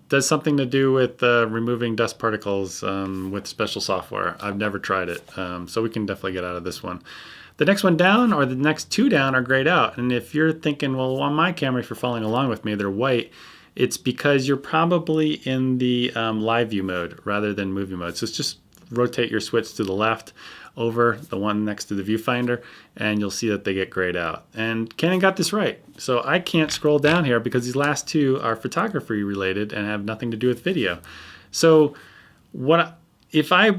Does something to do with removing dust particles with special software. I've never tried it, so we can definitely get out of this one. The next one down, or the next two down, are grayed out. And if you're thinking, well, on my camera, if you're following along with me, they're white, it's because you're probably in the live view mode rather than movie mode. So just rotate your switch to the left over the one next to the viewfinder, and you'll see that they get grayed out. And Canon got this right. So I can't scroll down here because these last two are photography related and have nothing to do with video. So if I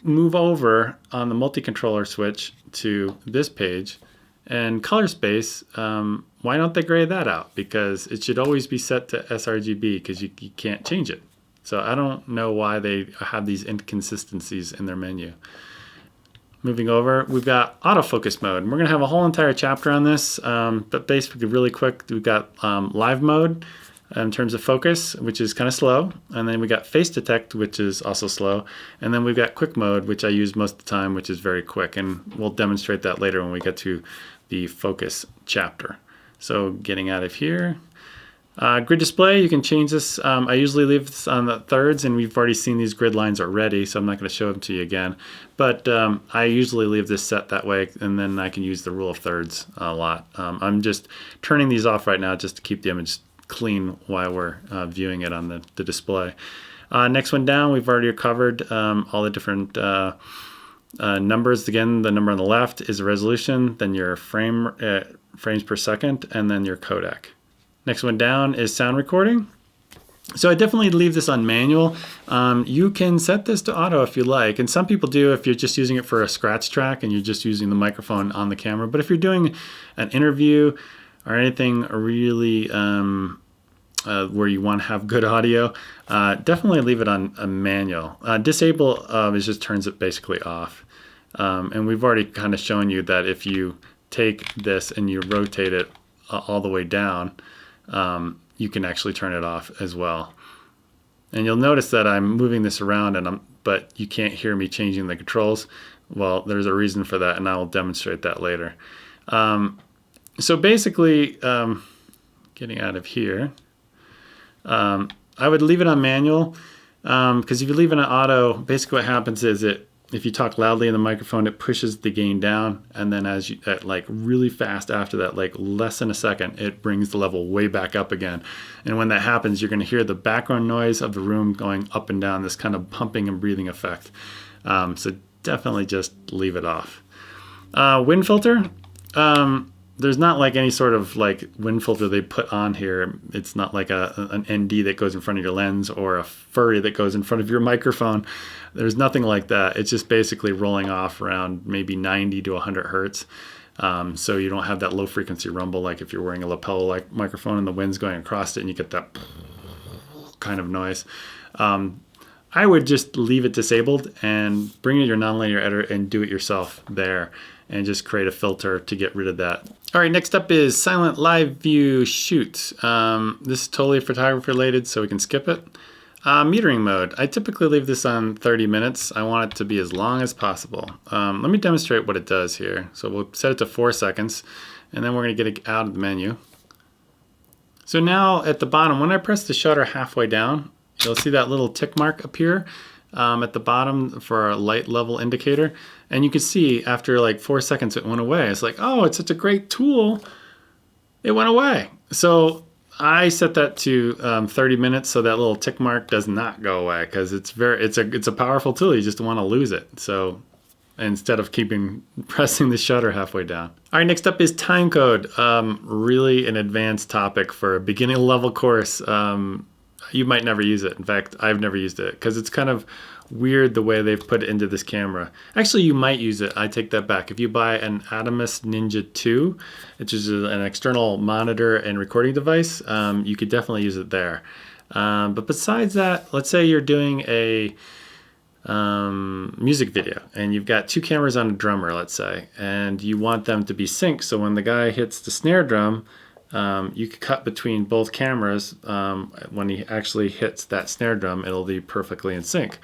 move over on the multi-controller switch to this page and color space, why don't they gray that out? Because it should always be set to sRGB because you can't change it. So I don't know why they have these inconsistencies in their menu. Moving over, we've got autofocus mode. And we're gonna have a whole entire chapter on this, but basically really quick, we've got live mode in terms of focus, which is kind of slow. And then we got face detect, which is also slow. And then we've got quick mode, which I use most of the time, which is very quick. And we'll demonstrate that later when we get to the focus chapter. So getting out of here. Grid display, you can change this. I usually leave this on the thirds, and we've already seen these grid lines already, so I'm not going to show them to you again. But I usually leave this set that way, and then I can use the rule of thirds a lot. I'm just turning these off right now just to keep the image clean while we're viewing it on the display. Next one down, we've already covered all the different numbers. Again, the number on the left is the resolution, then your frames per second, and then your codec. Next one down is sound recording. So I definitely leave this on manual. You can set this to auto if you like, and some people do if you're just using it for a scratch track and you're just using the microphone on the camera. But if you're doing an interview or anything really where you want to have good audio, definitely leave it on a manual. Disable it just turns it basically off. And we've already kind of shown you that if you take this and you rotate it all the way down, you can actually turn it off as well. And you'll notice that I'm moving this around, but you can't hear me changing the controls. Well, there's a reason for that, and I will demonstrate that later. So basically, getting out of here, I would leave it on manual, because if you leave it on auto, basically what happens is if you talk loudly in the microphone, it pushes the gain down, and then as you like really fast after that, like less than a second, it brings the level way back up again. And when that happens, you're going to hear the background noise of the room going up and down, this kind of pumping and breathing effect. So definitely just leave it off. Wind filter. There's not like any sort of like wind filter they put on here. It's not like an ND that goes in front of your lens or a furry that goes in front of your microphone. There's nothing like that. It's just basically rolling off around maybe 90 to 100 hertz. So you don't have that low frequency rumble like if you're wearing a lapel like microphone and the wind's going across it and you get that kind of noise. I would just leave it disabled and bring in your nonlinear editor and do it yourself there and just create a filter to get rid of that. All right, next up is silent live view shoot. This is totally photography related, so we can skip it. Metering mode. I typically leave this on 30 minutes. I want it to be as long as possible. Let me demonstrate what it does here. So we'll set it to 4 seconds, and then we're gonna get it out of the menu. So now at the bottom, when I press the shutter halfway down, you'll see that little tick mark appear. at the bottom for our light level indicator. And you can see after like 4 seconds it went away. It's like, oh, it's such a great tool. It went away. So I set that to 30 minutes so that little tick mark does not go away, because it's a powerful tool. You just don't want to lose it. So instead of pressing the shutter halfway down. All right, next up is timecode. Really an advanced topic for a beginning level course. You might never use it. In fact, I've never used it because it's kind of weird the way they've put it into this camera. Actually, you might use it. I take that back. If you buy an Atomos Ninja 2, which is an external monitor and recording device, you could definitely use it there. But besides that, let's say you're doing a music video and you've got 2 cameras on a drummer, let's say, and you want them to be synced. So when the guy hits the snare drum, you could cut between both cameras. When he actually hits that snare drum, it'll be perfectly in sync.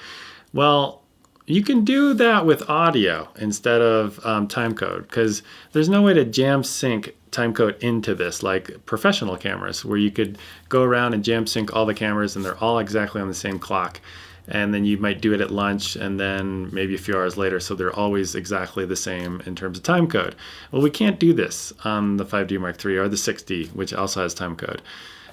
Well, you can do that with audio instead of timecode, because there's no way to jam sync timecode into this like professional cameras, where you could go around and jam sync all the cameras and they're all exactly on the same clock. And then you might do it at lunch and then maybe a few hours later, so they're always exactly the same in terms of timecode. Well, we can't do this on the 5D Mark III or the 6D, which also has timecode.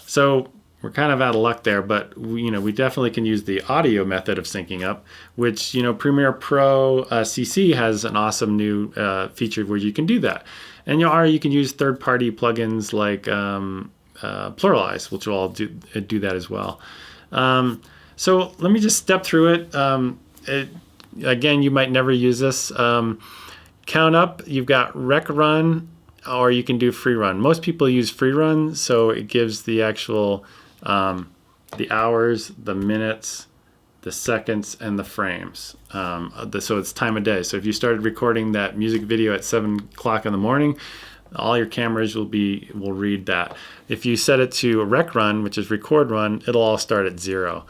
So we're kind of out of luck there, but we definitely can use the audio method of syncing up, which Premiere Pro CC has an awesome new feature where you can do that. And you can use third-party plugins like Pluralize, which will all do that as well. So let me just step through it. Again, you might never use this. Count up, you've got rec run, or you can do free run. Most people use free run, so it gives the actual the hours, the minutes, the seconds, and the frames. So it's time of day. So if you started recording that music video at 7 o'clock in the morning, all your cameras will read that. If you set it to rec run, which is record run, it'll all start at 0.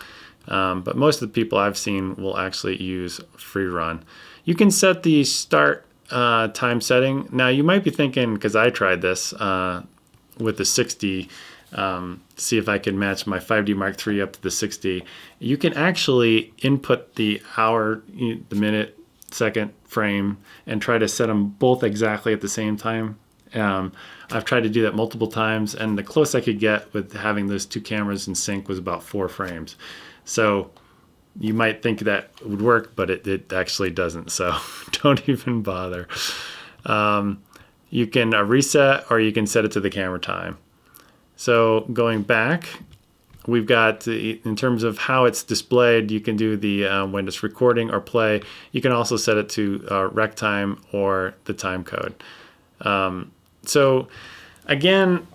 But most of the people I've seen will actually use free run. You can set the start time setting. Now you might be thinking, because I tried this with the 6D, see if I can match my 5D Mark III up to the 6D. You can actually input the hour, the minute, second, frame, and try to set them both exactly at the same time. I've tried to do that multiple times, and the closest I could get with having those 2 cameras in sync was about 4 frames. So you might think that would work, but it actually doesn't. So don't even bother. You can reset, or you can set it to the camera time. So going back, we've got, in terms of how it's displayed, you can do the when it's recording or play. You can also set it to rec time or the time code. So again,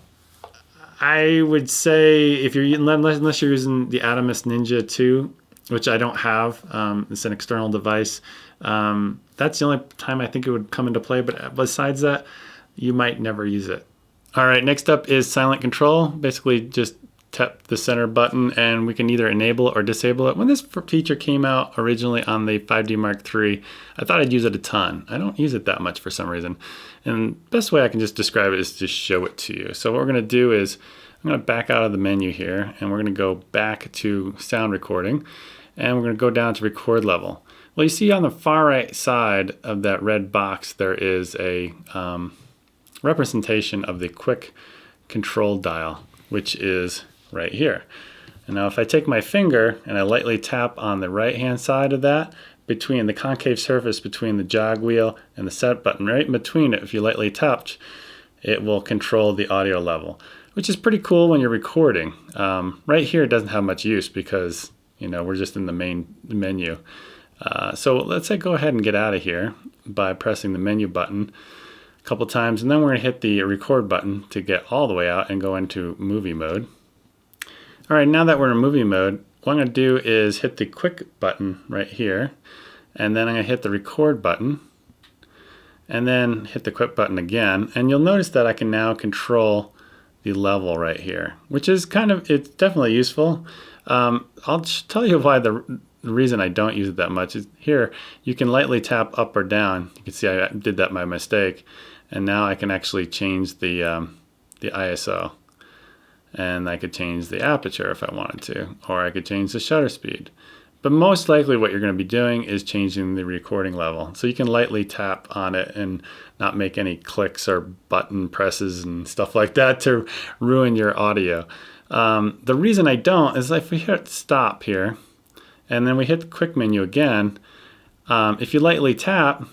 I would say unless you're using the Atomos Ninja 2, which I don't have, it's an external device. That's the only time I think it would come into play. But besides that, you might never use it. All right, next up is silent control. Basically, just tap the center button and we can either enable it or disable it. When this feature came out originally on the 5D Mark III, I thought I'd use it a ton. I don't use it that much for some reason. And the best way I can just describe it is to show it to you. So what we're going to do is I'm going to back out of the menu here, and we're going to go back to sound recording, and we're going to go down to record level. Well, you see on the far right side of that red box, there is a representation of the quick control dial, which is right here. And now if I take my finger and I lightly tap on the right hand side of that, between the concave surface between the jog wheel and the set button, right in between it, if you lightly touch, it will control the audio level, which is pretty cool when you're recording. Right here it doesn't have much use because we're just in the main menu. So let's say go ahead and get out of here by pressing the menu button a couple times, and then we're going to hit the record button to get all the way out and go into movie mode. All right, now that we're in movie mode, what I'm going to do is hit the quick button right here, and then I'm going to hit the record button, and then hit the quick button again, and you'll notice that I can now control the level right here, which is it's definitely useful. I'll tell you why the reason I don't use it that much is here you can lightly tap up or down. You can see I did that by mistake, and now I can actually change the ISO, and I could change the aperture if I wanted to, or I could change the shutter speed. But most likely what you're going to be doing is changing the recording level. So you can lightly tap on it and not make any clicks or button presses and stuff like that to ruin your audio. The reason I don't is if we hit stop here and then we hit the quick menu again, if you lightly tap,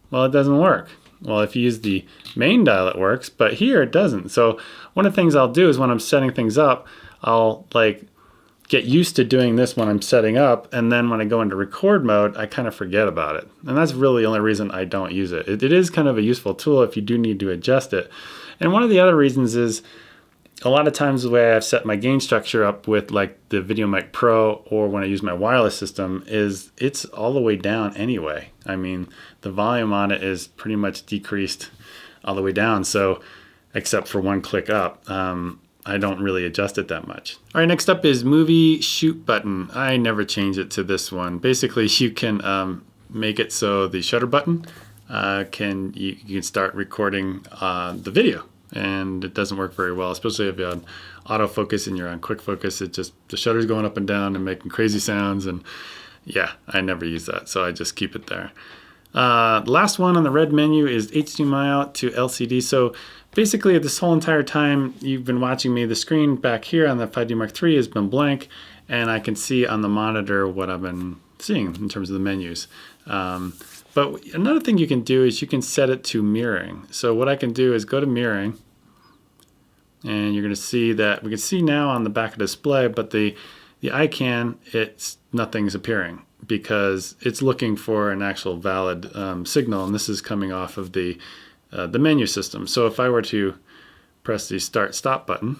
well, it doesn't work. Well, if you use the main dial, it works, but here it doesn't. So one of the things I'll do is when I'm setting things up, I'll like get used to doing this when I'm setting up, and then when I go into record mode, I kind of forget about it. And that's really the only reason I don't use it. It is kind of a useful tool if you do need to adjust it. And one of the other reasons is a lot of times the way I've set my gain structure up with like the VideoMic Pro or when I use my wireless system is it's all the way down anyway. I mean, the volume on it is pretty much decreased all the way down. So except for one click up, I don't really adjust it that much. All right, next up is movie shoot button. I never change it to this one. Basically, you can make it so the shutter button you can start recording the video, and it doesn't work very well, especially if you're on autofocus and you're on quick focus. It just the shutter's going up and down and making crazy sounds, and yeah, I never use that, so I just keep it there. The last one on the red menu is HDMI out to LCD. So basically this whole entire time you've been watching me, the screen back here on the 5D Mark III has been blank, and I can see on the monitor what I've been seeing in terms of the menus. But another thing you can do is you can set it to mirroring. So what I can do is go to mirroring, and you're going to see that we can see now on the back of the display, but the icon, nothing's appearing because it's looking for an actual valid signal, and this is coming off of the menu system. So if I were to press the start stop button,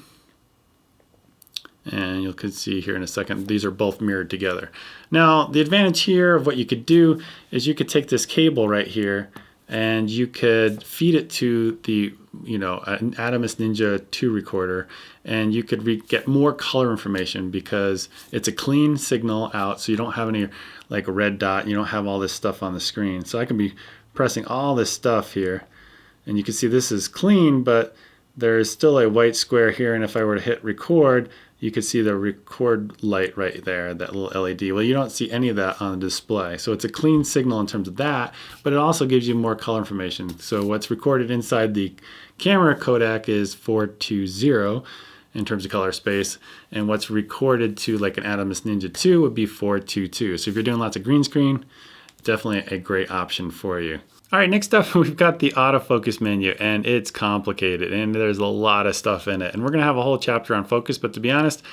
and you can see here in a second, these are both mirrored together. Now, the advantage here of what you could do is you could take this cable right here and you could feed it to the, an Atomos Ninja 2 recorder, and you could get more color information because it's a clean signal out, so you don't have any like a red dot, you don't have all this stuff on the screen. So I can be pressing all this stuff here, and you can see this is clean, but there's still a white square here, and if I were to hit record, you could see the record light right there, that little LED. Well, you don't see any of that on the display. So it's a clean signal in terms of that, but it also gives you more color information. So what's recorded inside the camera codec is 420 in terms of color space, and what's recorded to like an Atomos Ninja 2 would be 422. So if you're doing lots of green screen, definitely a great option for you. All right, next up, we've got the autofocus menu, and it's complicated, and there's a lot of stuff in it. And we're gonna have a whole chapter on focus, but to be honest,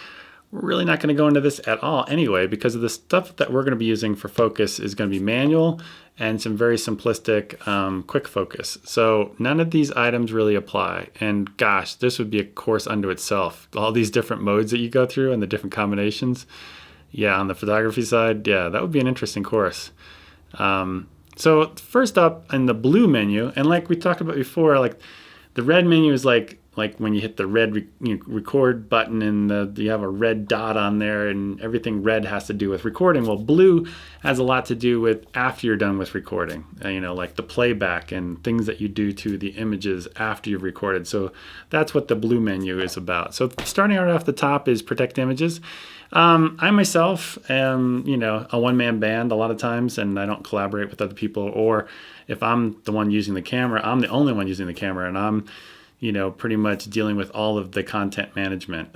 we're really not gonna go into this at all anyway, because of the stuff that we're gonna be using for focus is gonna be manual and some very simplistic quick focus. So none of these items really apply. And gosh, this would be a course unto itself. All these different modes that you go through and the different combinations. Yeah, on the photography side, yeah, that would be an interesting course. So first up in the blue menu, and like we talked about before, like the red menu is like when you hit the red record button and you have a red dot on there, and everything red has to do with recording. Well, blue has a lot to do with after you're done with recording, like the playback and things that you do to the images after you've recorded. So that's what the blue menu is about. So starting right off the top is protect images. I myself am, a one-man band a lot of times, and I don't collaborate with other people, or if I'm the one using the camera, I'm the only one using the camera, and I'm, pretty much dealing with all of the content management.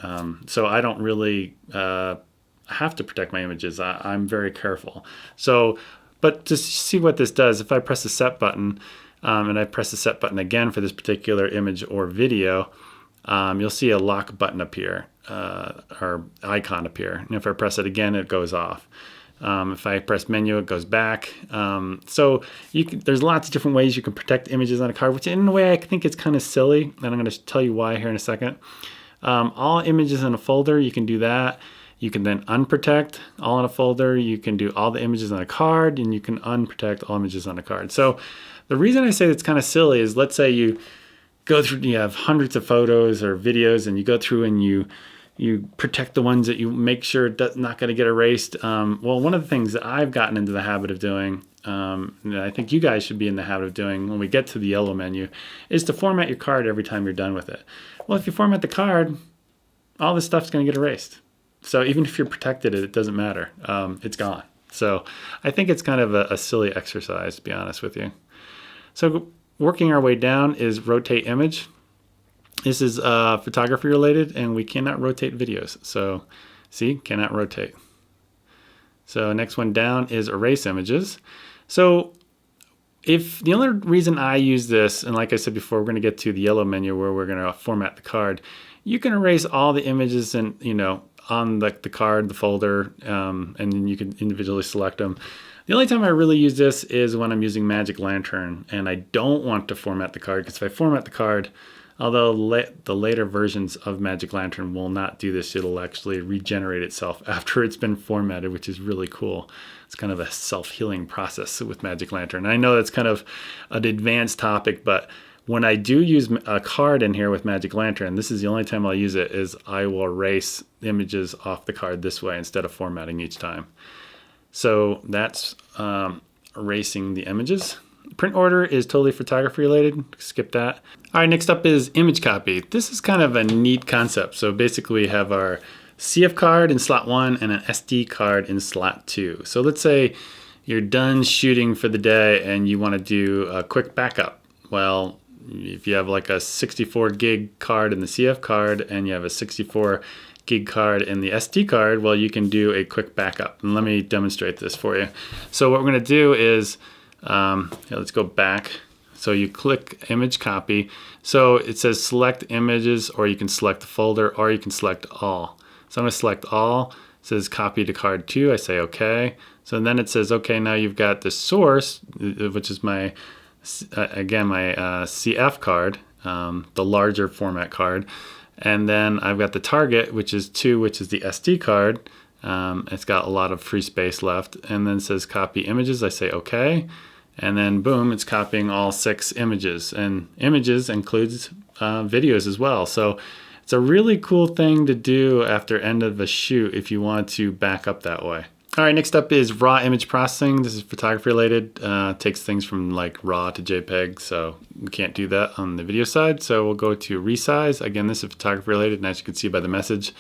So I don't really have to protect my images. I'm very careful. So, but to see what this does, if I press the set button, and I press the set button again for this particular image or video, you'll see a lock button appear, or icon appear. And if I press it again, it goes off. If I press menu, it goes back. So there's lots of different ways you can protect images on a card, which in a way I think it's kind of silly, and I'm going to tell you why here in a second. All images in a folder, you can do that. You can then unprotect all in a folder. You can do all the images on a card, and you can unprotect all images on a card. So the reason I say it's kind of silly is, let's say you go through, you have hundreds of photos or videos, and you go through and you protect the ones that you make sure not going to get erased. Well, one of the things that I've gotten into the habit of doing, and I think you guys should be in the habit of doing when we get to the yellow menu, is to format your card every time you're done with it. Well, if you format the card, all this stuff's going to get erased. So even if you're protected, it doesn't matter. It's gone. So I think it's kind of a silly exercise, to be honest with you. So working our way down is rotate image. This is photography related, and we cannot rotate videos. So see, cannot rotate. So next one down is erase images. So if the only reason I use this, and like I said before, we're going to get to the yellow menu where we're going to format the card. You can erase all the images and on the card, the folder, and then you can individually select them. The only time I really use this is when I'm using Magic Lantern and I don't want to format the card, because if I format the card, although the later versions of Magic Lantern will not do this, it'll actually regenerate itself after it's been formatted, which is really cool. It's kind of a self-healing process with Magic Lantern. I know that's kind of an advanced topic, but when I do use a card in here with Magic Lantern, this is the only time I'll use it, is I will erase images off the card this way instead of formatting each time. So that's erasing the images. Print order is totally photography related. Skip that. All right, next up is image copy. This is kind of a neat concept. So basically we have our CF card in slot 1 and an SD card in slot 2. So let's say you're done shooting for the day and you want to do a quick backup. Well, if you have like a 64 gig card in the CF card and you have a 64 gig card in the SD card, well, you can do a quick backup. And let me demonstrate this for you. So what we're going to do is, let's go back. So you click image copy. So it says select images, or you can select the folder, or you can select all. So I'm going to select all. It says copy to card 2. I say okay. So then it says, okay, now you've got the source, which is my CF card, the larger format card. And then I've got the target, which is 2, which is the SD card. It's got a lot of free space left. And then it says copy images. I say okay. And then boom, it's copying all 6 images. And images includes videos as well. So it's a really cool thing to do after end of a shoot if you want to back up that way. All right, next up is raw image processing. This is photography related. Takes things from like RAW to JPEG, so we can't do that on the video side. So we'll go to resize. Again, this is photography related, and as you can see by the message,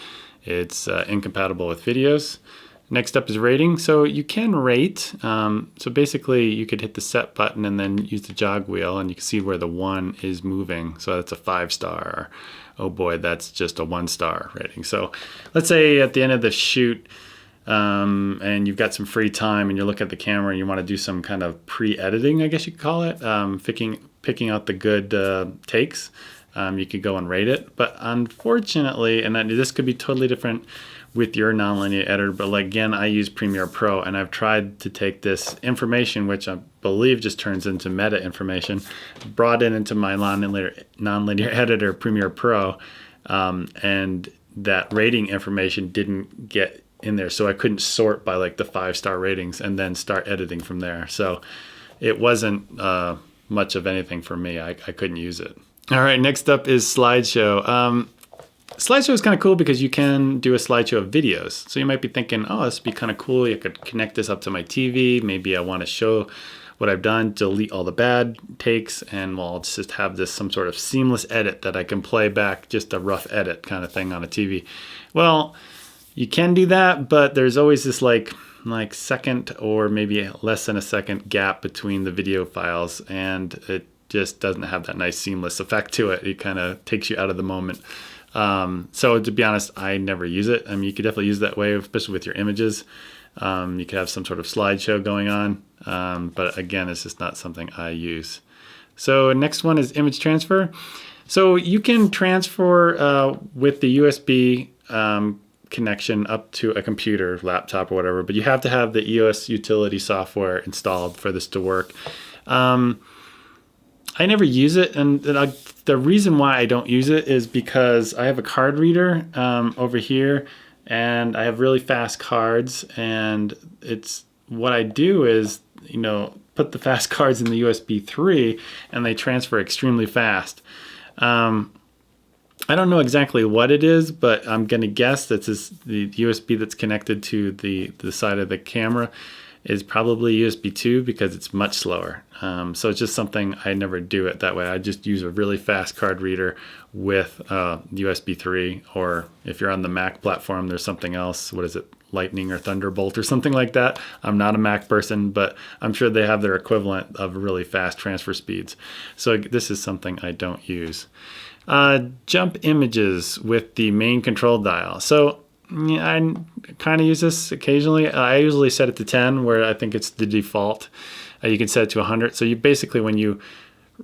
it's incompatible with videos. Next up is rating. So you can rate. So basically, you could hit the set button and then use the jog wheel, and you can see where the 1 is moving. So that's a 5-star. Oh boy, that's just a 1-star rating. So let's say at the end of the shoot, and you've got some free time and you look at the camera and you want to do some kind of pre-editing, I guess you could call it, picking out the good takes, you could go and rate it. But unfortunately, and this could be totally different with your nonlinear editor, but like, again, I use Premiere Pro, and I've tried to take this information, which I believe just turns into meta information, brought it into my nonlinear editor, Premiere Pro, and that rating information didn't get in there, so I couldn't sort by like the 5-star ratings and then start editing from there. So it wasn't much of anything for me. I couldn't use it. All right, next up is slideshow. Slideshow is kind of cool because you can do a slideshow of videos. So you might be thinking, oh, this would be kind of cool. You could connect this up to my TV. Maybe I want to show what I've done, delete all the bad takes, and well, I'll just have this some sort of seamless edit that I can play back, just a rough edit kind of thing on a TV. Well, you can do that, but there's always this like second or maybe less than a second gap between the video files, and it just doesn't have that nice seamless effect to it. It kind of takes you out of the moment. So to be honest, I never use it. I mean, you could definitely use it that way, especially with your images. You could have some sort of slideshow going on, but again, it's just not something I use. So next one is image transfer. So you can transfer with the USB connection up to a computer, laptop, or whatever, but you have to have the EOS utility software installed for this to work. I never use it, and the reason why I don't use it is because I have a card reader over here, and I have really fast cards, and it's what I do is, put the fast cards in the USB 3, and they transfer extremely fast. I don't know exactly what it is, but I'm going to guess that the USB that's connected to the side of the camera is probably USB 2 because it's much slower. So it's just something I never do it that way. I just use a really fast card reader with USB 3, or if you're on the Mac platform, there's something else. What is it? Lightning or Thunderbolt or something like that. I'm not a Mac person, but I'm sure they have their equivalent of really fast transfer speeds. So this is something I don't use. Jump images with the main control dial. So yeah, I kind of use this occasionally. I usually set it to 10, where I think it's the default. You can set it to 100. So you basically, when you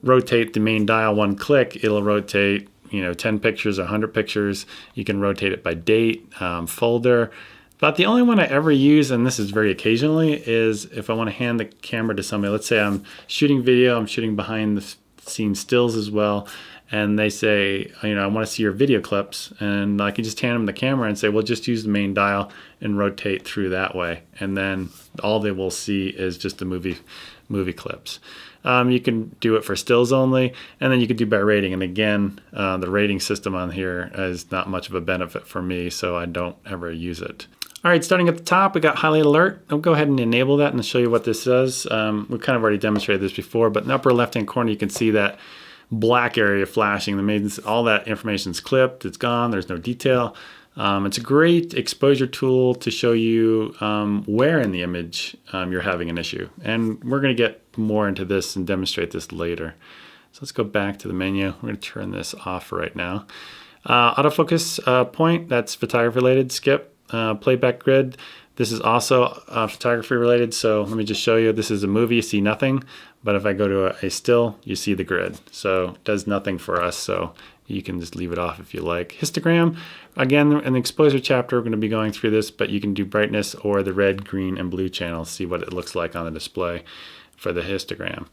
rotate the main dial one click, it'll rotate 10 pictures, 100 pictures. You can rotate it by date, folder. But the only one I ever use, and this is very occasionally, is if I want to hand the camera to somebody. Let's say I'm shooting video, I'm shooting behind the scene stills as well, and they say, I want to see your video clips, and I can just hand them the camera and say, well, just use the main dial and rotate through that way, and then all they will see is just the movie clips. You can do it for stills only, and then you can do by rating. And again, the rating system on here is not much of a benefit for me, so I don't ever use it. All right, starting at the top, we got highlight alert. I'll go ahead and enable that and show you what this does. We've kind of already demonstrated this before, but in the upper left-hand corner, you can see that black area flashing. All that information is clipped, it's gone, there's no detail. It's a great exposure tool to show you where in the image you're having an issue. And we're going to get more into this and demonstrate this later. So let's go back to the menu. We're going to turn this off right now. Autofocus point, that's photography related, skip. Playback grid, this is also photography related. So let me just show you. This is a movie, you see nothing. But if I go to a still, you see the grid. So it does nothing for us. So you can just leave it off if you like. Histogram, again, in the exposure chapter, we're going to be going through this, but you can do brightness or the red, green, and blue channels, see what it looks like on the display for the histogram.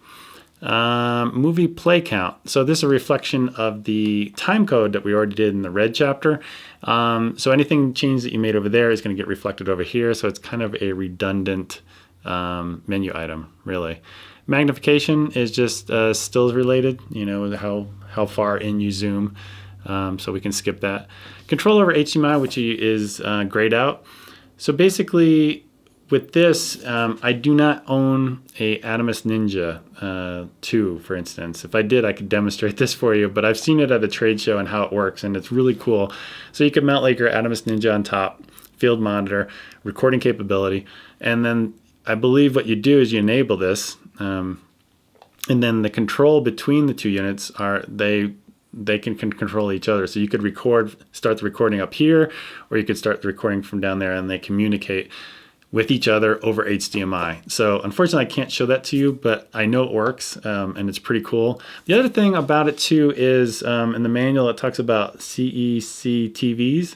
Movie play count. So this is a reflection of the time code that we already did in the red chapter. So anything change that you made over there is going to get reflected over here. So it's kind of a redundant menu item, really. Magnification is just stills related, how far in you zoom. So we can skip that. Control over HDMI, which is grayed out. So basically, with this, I do not own a Atomos Ninja 2, for instance. If I did, I could demonstrate this for you, but I've seen it at a trade show and how it works, and it's really cool. So you can mount like your Atomos Ninja on top, field monitor, recording capability, and then I believe what you do is you enable this, and then the control between the two units they can control each other. So you could start the recording up here, or you could start the recording from down there, and they communicate with each other over HDMI. So unfortunately, I can't show that to you, but I know it works, and it's pretty cool. The other thing about it too is in the manual, it talks about CEC TVs,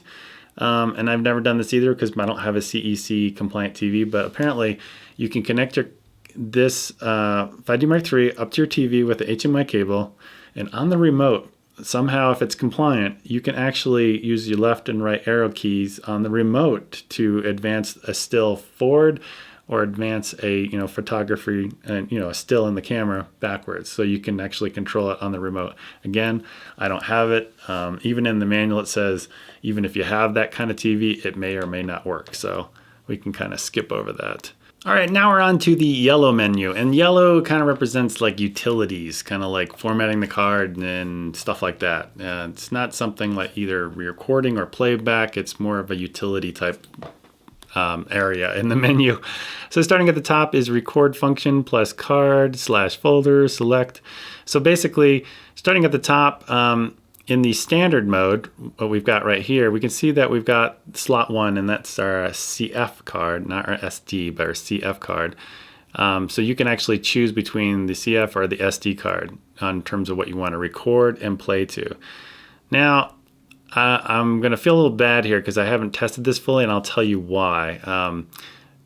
and I've never done this either because I don't have a CEC compliant TV, but apparently you can connect this 5D Mark III up to your TV with the HDMI cable, and on the remote, somehow, if it's compliant, you can actually use your left and right arrow keys on the remote to advance a still forward or advance a photography and a still in the camera backwards. So you can actually control it on the remote. Again, I don't have it. Even in the manual, it says even if you have that kind of TV, it may or may not work. So we can kind of skip over that. All right, now we're on to the yellow menu, and yellow kind of represents like utilities, kind of like formatting the card and stuff like that. It's not something like either recording or playback. It's more of a utility type area in the menu. So starting at the top is record function plus card / folder select. So basically, starting at the top, in the standard mode, what we've got right here, we can see that we've got slot 1, and that's our CF card, not our SD, but our CF card. So you can actually choose between the CF or the SD card in terms of what you want to record and play to. Now, I'm going to feel a little bad here because I haven't tested this fully, and I'll tell you why.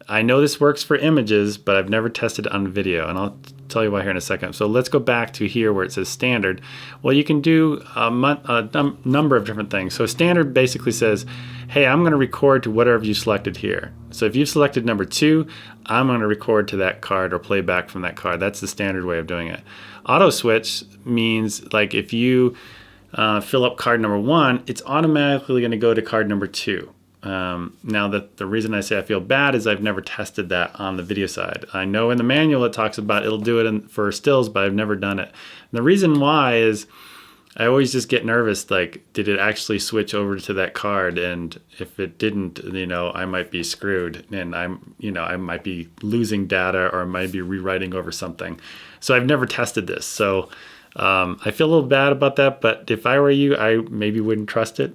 I know this works for images, but I've never tested it on video, and I'll tell you why here in a second. So let's go back to here where it says standard. Well, you can do a number of different things. So standard basically says, hey, I'm going to record to whatever you selected here. So if you've selected number 2, I'm going to record to that card or play back from that card. That's the standard way of doing it. Auto switch means like if you fill up card number 1, it's automatically going to go to card number 2. Now that the reason I say I feel bad is I've never tested that on the video side. I know in the manual it talks about it'll do it for stills, but I've never done it. And the reason why is I always just get nervous, like, did it actually switch over to that card? And if it didn't, I might be screwed, and I might be losing data, or I might be rewriting over something. So I've never tested this. So I feel a little bad about that, but if I were you, I maybe wouldn't trust it.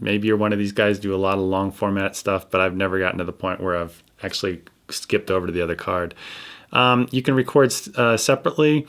Maybe you're one of these guys who do a lot of long format stuff, but I've never gotten to the point where I've actually skipped over to the other card. You can record separately.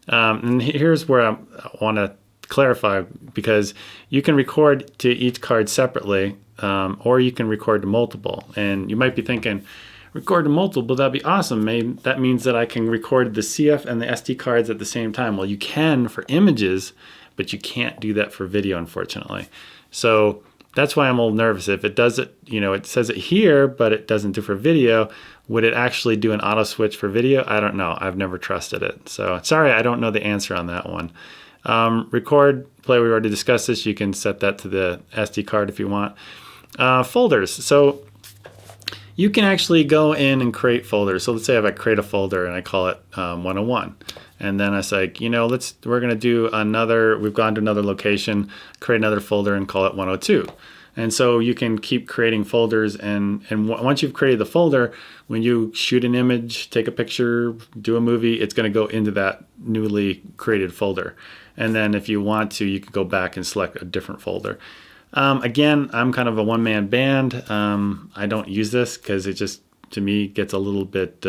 And here's where I want to clarify, because you can record to each card separately, or you can record to multiple. And you might be thinking, record to multiple, that'd be awesome. Maybe that means that I can record the CF and the SD cards at the same time. Well, you can for images, but you can't do that for video, unfortunately. So that's why I'm a little nervous. If it does it, it says it here, but it doesn't do for video. Would it actually do an auto switch for video? I don't know. I've never trusted it. So sorry, I don't know the answer on that one. Record, play, we already discussed this. You can set that to the SD card if you want. Folders. So you can actually go in and create folders. So let's say if I create a folder and I call it 101. And then I say, we're going to do we've gone to another location, create another folder and call it 102. And so you can keep creating folders, and once you've created the folder, when you shoot an image, take a picture, do a movie, it's going to go into that newly created folder. And then if you want to, you can go back and select a different folder. Again, I'm kind of a one-man band. I don't use this because it just, to me, gets a little bit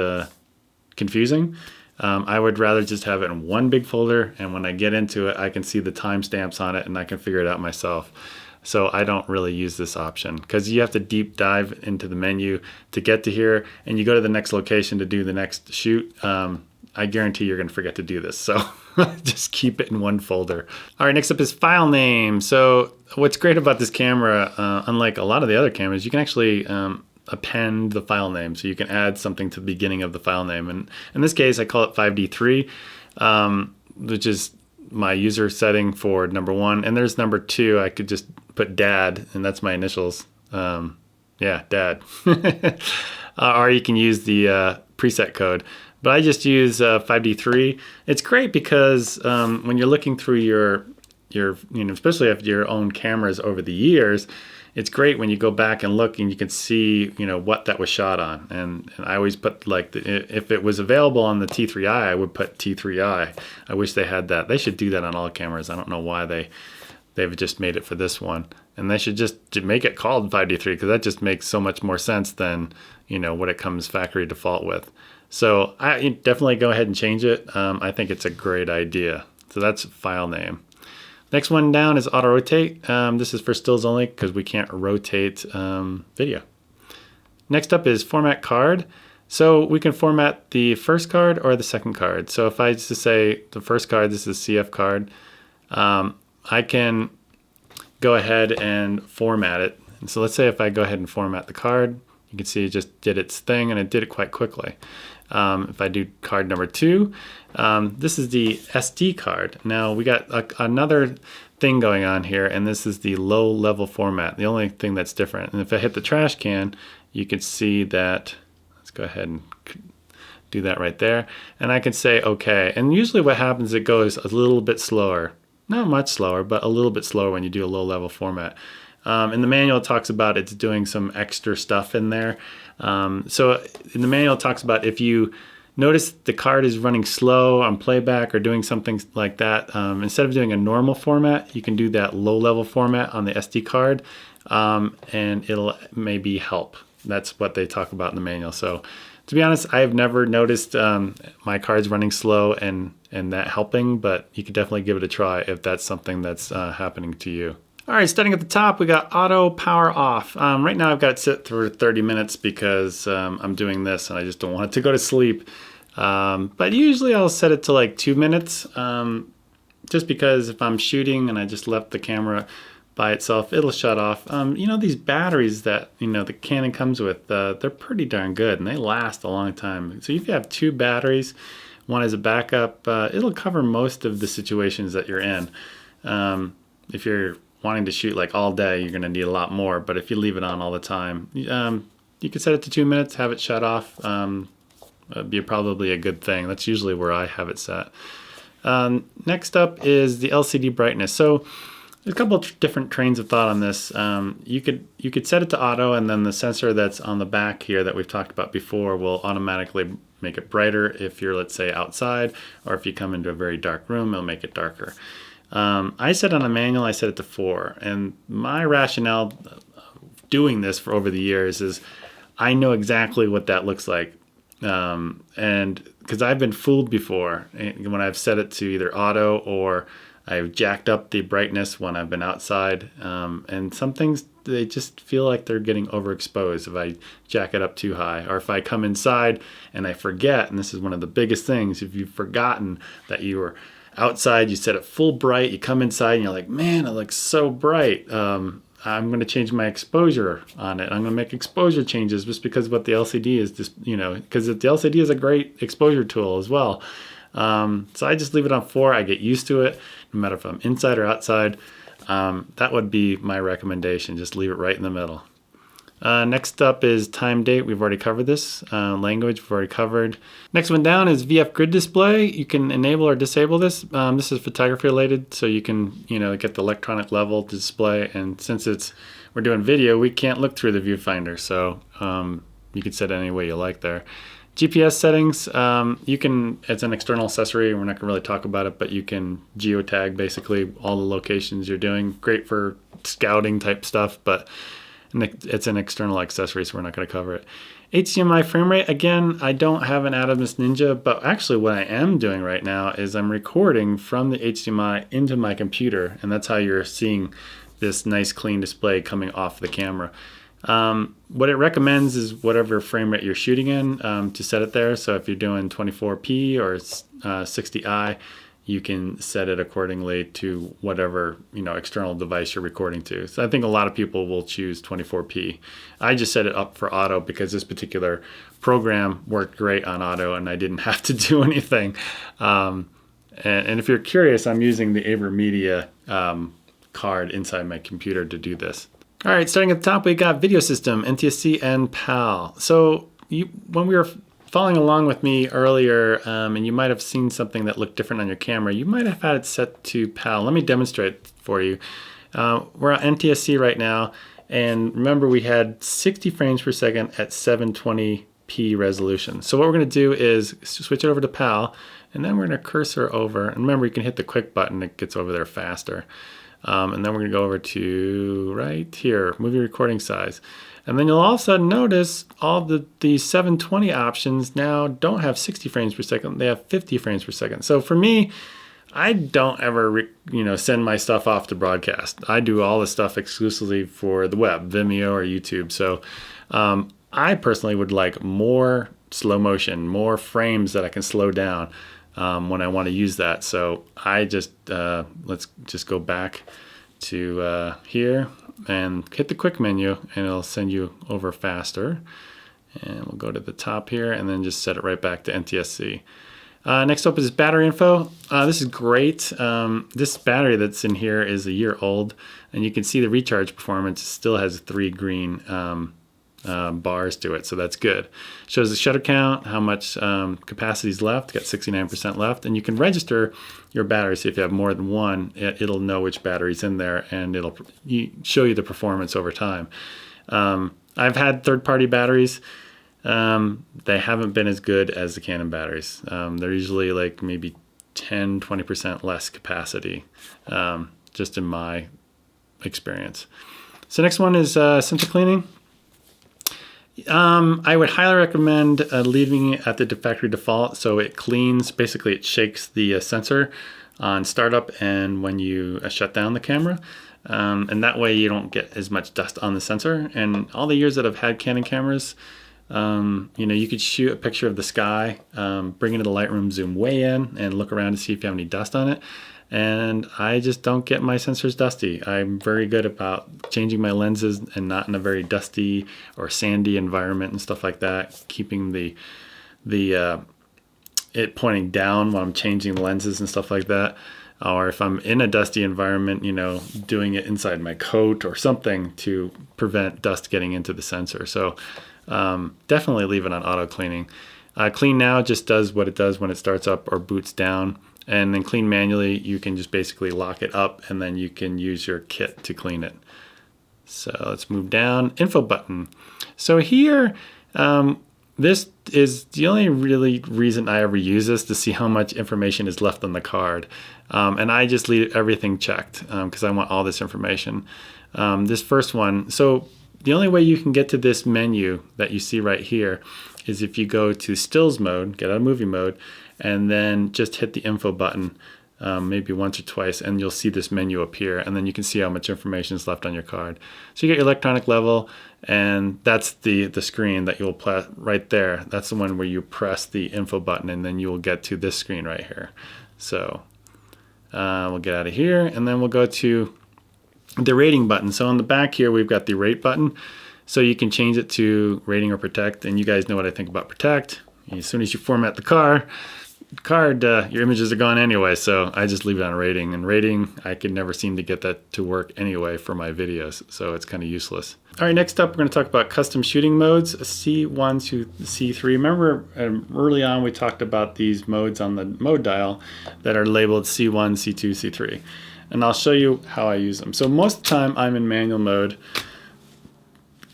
confusing. I would rather just have it in one big folder, and when I get into it, I can see the timestamps on it and I can figure it out myself. So I don't really use this option because you have to deep dive into the menu to get to here, and you go to the next location to do the next shoot. I guarantee you're going to forget to do this. So just keep it in one folder. All right, next up is file name. So what's great about this camera, unlike a lot of the other cameras, you can actually append the file name. So you can add something to the beginning of the file name. And in this case, I call it 5D3, which is my user setting for number 1. And there's number 2. I could just put dad, and that's my initials. Yeah, dad. Or you can use the preset code. But I just use 5D3. It's great because when you're looking through your especially if your own cameras over the years, it's great when you go back and look and you can see, what that was shot on. And I always put, like, if it was available on the T3i, I would put T3i. I wish they had that. They should do that on all cameras. I don't know why they've just made it for this one. And they should just make it called 5D3 because that just makes so much more sense than, what it comes factory default with. So I definitely go ahead and change it. I think it's a great idea. So that's file name. Next one down is auto rotate. This is for stills only because we can't rotate video. Next up is format card. So we can format the first card or the second card. So if I just say the first card, this is CF card, I can go ahead and format it. And so let's say if I go ahead and format the card, you can see it just did its thing and it did it quite quickly. If I do card number 2, this is the SD card. Now we got another thing going on here, and this is the low level format, the only thing that's different. And if I hit the trash can, you can see that, let's go ahead and do that right there. And I can say okay. And usually what happens, it goes a little bit slower. Not much slower, but a little bit slower when you do a low level format. In the manual, it talks about it's doing some extra stuff in there. So in the manual, it talks about if you notice the card is running slow on playback or doing something like that, instead of doing a normal format, you can do that low-level format on the SD card, and it'll maybe help. That's what they talk about in the manual. So to be honest, I've never noticed my cards running slow and that helping, but you could definitely give it a try if that's something that's happening to you. All right, starting at the top, we got auto power off. Right now I've got it set for 30 minutes because I'm doing this and I just don't want it to go to sleep. But usually I'll set it to like 2 minutes, just because if I'm shooting and I just left the camera by itself, it'll shut off. These batteries that, the Canon comes with, they're pretty darn good and they last a long time. So if you have 2 batteries, one as a backup, it'll cover most of the situations that you're in. If you're wanting to shoot like all day, you're going to need a lot more. But if you leave it on all the time, you can set it to 2 minutes, have it shut off. It'd be probably a good thing. That's usually where I have it set. Next up is the LCD brightness. So there's a couple of different trains of thought on this. You could set it to auto, and then the sensor that's on the back here that we've talked about before will automatically make it brighter if you're, let's say, outside, or if you come into a very dark room, it'll make it darker. I set on a manual, I set it to 4, and my rationale doing this for over the years is I know exactly what that looks like. And because I've been fooled before when I've set it to either auto or I've jacked up the brightness when I've been outside, and some things, they just feel like they're getting overexposed if I jack it up too high, or if I come inside and I forget, and this is one of the biggest things, if you've forgotten that you were outside, you set it full bright, you come inside and you're like, man, it looks so bright. I'm going to change my exposure on it. I'm going to make exposure changes just because what the LCD is just, because the LCD is a great exposure tool as well. So I just leave it on 4. I get used to it, no matter if I'm inside or outside. That would be my recommendation. Just leave it right in the middle. Next up is time date. We've already covered this. Language, we've already covered. Next one down is VF grid display. You can enable or disable this. This is photography related, so you can get the electronic level display. And since we're doing video, we can't look through the viewfinder, so you can set it any way you like there. GPS settings, you can, it's an external accessory. We're not going to really talk about it, but you can geotag basically all the locations you're doing. Great for scouting type stuff, but it's an external accessory, so we're not going to cover it. HDMI frame rate, again, I don't have an Atomos Ninja, but actually what I am doing right now is I'm recording from the HDMI into my computer, and that's how you're seeing this nice clean display coming off the camera. What it recommends is whatever frame rate you're shooting in to set it there. So if you're doing 24p or 60i, you can set it accordingly to whatever external device you're recording to. So I think a lot of people will choose 24p. I just set it up for auto because this particular program worked great on auto and I didn't have to do anything. And if you're curious, I'm using the AverMedia card inside my computer to do this. All right, starting at the top, we got video system, NTSC and PAL. So when we were following along with me earlier, and you might have seen something that looked different on your camera, you might have had it set to PAL. Let me demonstrate for you. We're on NTSC right now, and remember we had 60 frames per second at 720p resolution. So what we're going to do is switch it over to PAL, and then we're going to cursor over, and remember you can hit the quick button, it gets over there faster. And then we're going to go over to right here, movie recording size. And then you'll all of a sudden notice all the 720 options now don't have 60 frames per second, they have 50 frames per second. So for me, I don't ever send my stuff off to broadcast. I do all the stuff exclusively for the web, Vimeo or YouTube. So I personally would like more slow motion, more frames that I can slow down when I want to use that. So I just, let's just go back to here and hit the quick menu and it'll send you over faster. And we'll go to the top here and then just set it right back to NTSC. Next up is battery info. This is great. This battery that's in here is a year old, and you can see the recharge performance still has 3 green bars to it, so that's good. Shows the shutter count, how much capacity is left, got 69% left, and you can register your battery. So if you have more than one, it'll know which battery's in there, and it'll show you the performance over time. I've had third-party batteries. They haven't been as good as the Canon batteries. They're usually like maybe 10-20% less capacity, just in my experience. So next one is sensor cleaning. I would highly recommend leaving it at the factory default, so it cleans, basically it shakes the sensor on startup and when you shut down the camera, and that way you don't get as much dust on the sensor. And all the years that I've had Canon cameras, you could shoot a picture of the sky, bring it into Lightroom, zoom way in and look around to see if you have any dust on it. And I just don't get my sensors dusty. I'm very good about changing my lenses and not in a very dusty or sandy environment and stuff like that, keeping it pointing down when I'm changing the lenses and stuff like that. or if I'm in a dusty environment, you know, doing it inside my coat or something to prevent dust getting into the sensor. So definitely leave it on auto cleaning. Clean now just does what it does when it starts up or boots down. And then clean manually, you can just basically lock it up and then you can use your kit to clean it. So let's move down. Info button. So here, this is the only really reason I ever use this, to see how much information is left on the card. And I just leave everything checked because I want all this information. This first one, so the only way you can get to this menu that you see right here is if you go to stills mode, get out of movie mode, and then just hit the info button maybe once or twice, and you'll see this menu appear, and then you can see how much information is left on your card. So you get your electronic level, and that's the screen that you'll press right there. That's the one where you press the info button, and then you will get to this screen right here. So we'll get out of here, and then we'll go to the rating button. So on the back here, we've got the rate button. So you can change it to rating or protect, and you guys know what I think about protect. As soon as you format the card, your images are gone anyway, so I just leave it on rating. And rating, I could never seem to get that to work anyway for my videos, so it's kind of useless. All right, next up, we're going to talk about custom shooting modes, C1 to C3. Remember, early on we talked about these modes on the mode dial that are labeled C1, C2, C3. And I'll show you how I use them. So most of the time, I'm in manual mode.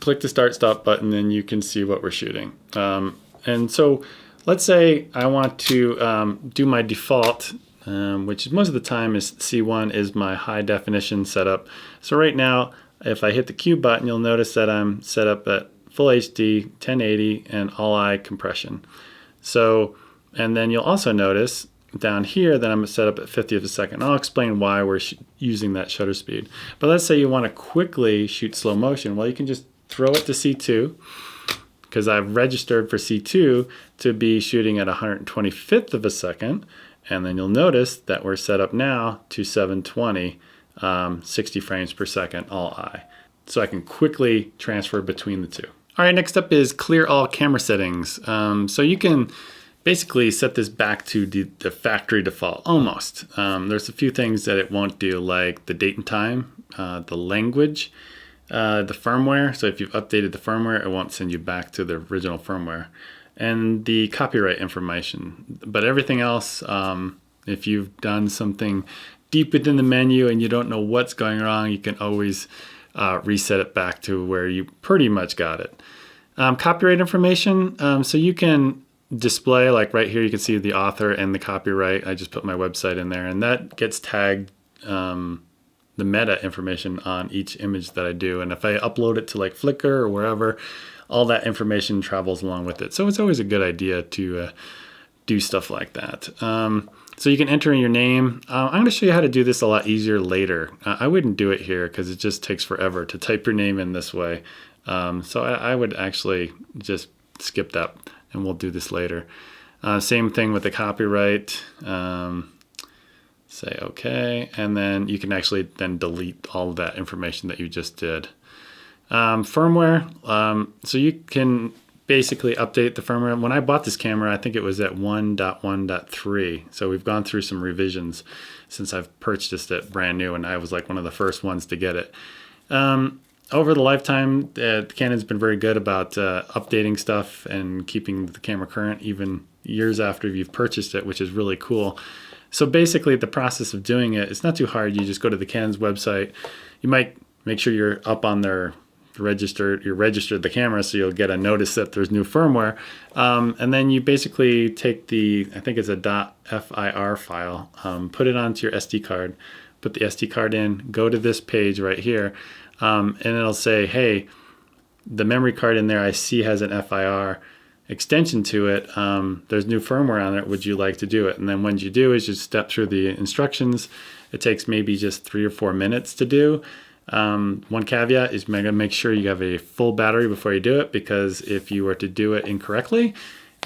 Click the start stop button, and you can see what we're shooting. And so let's say I want to do my default, which most of the time is C1 is my high definition setup. So right now, if I hit the Q button, you'll notice that I'm set up at full HD, 1080, and all eye compression. So, and then you'll also notice down here that I'm set up at 50th of a second. I'll explain why we're using that shutter speed. But let's say you want to quickly shoot slow motion. Well, you can just throw it to C2, because I've registered for C2 to be shooting at 125th of a second. And then you'll notice that we're set up now to 720, 60 frames per second, all eye. So I can quickly transfer between the two. All right, next up is clear all camera settings. So you can basically set this back to the factory default, almost. There's a few things that it won't do, like the date and time, the language, the firmware. So if you've updated the firmware, it won't send you back to the original firmware, and the copyright information. But everything else, if you've done something deep within the menu and you don't know what's going wrong, you can always reset it back to where you pretty much got it. Copyright information, so you can display, like right here, you can see the author and the copyright. I just put my website in there, and that gets tagged the meta information on each image that I do. And if I upload it to like Flickr or wherever, all that information travels along with it. So it's always a good idea to do stuff like that. So you can enter in your name. I'm going to show you how to do this a lot easier later. I wouldn't do it here because it just takes forever to type your name in this way. So I would actually just skip that, and we'll do this later. Same thing with the copyright. Say okay, and then you can actually then delete all of that information that you just did. Firmware, so you can basically update the firmware. When I bought this camera, I think it was at 1.1.3, so we've gone through some revisions since I've purchased it brand new, and I was like one of the first ones to get it. Over the lifetime, Canon's been very good about updating stuff and keeping the camera current even years after you've purchased it, which is really cool. So basically the process of doing it, it's not too hard. You just go to the Canon's website. You might make sure you're up on their registered the camera, so you'll get a notice that there's new firmware. And then you basically take I think it's a .fir file, put it onto your SD card, put the SD card in, go to this page right here, and it'll say, hey, the memory card in there I see has an FIR extension to it. There's new firmware on it. Would you like to do it? And then when you do is just step through the instructions. It takes maybe just 3 or 4 minutes to do. One caveat is make sure you have a full battery before you do it, because if you were to do it incorrectly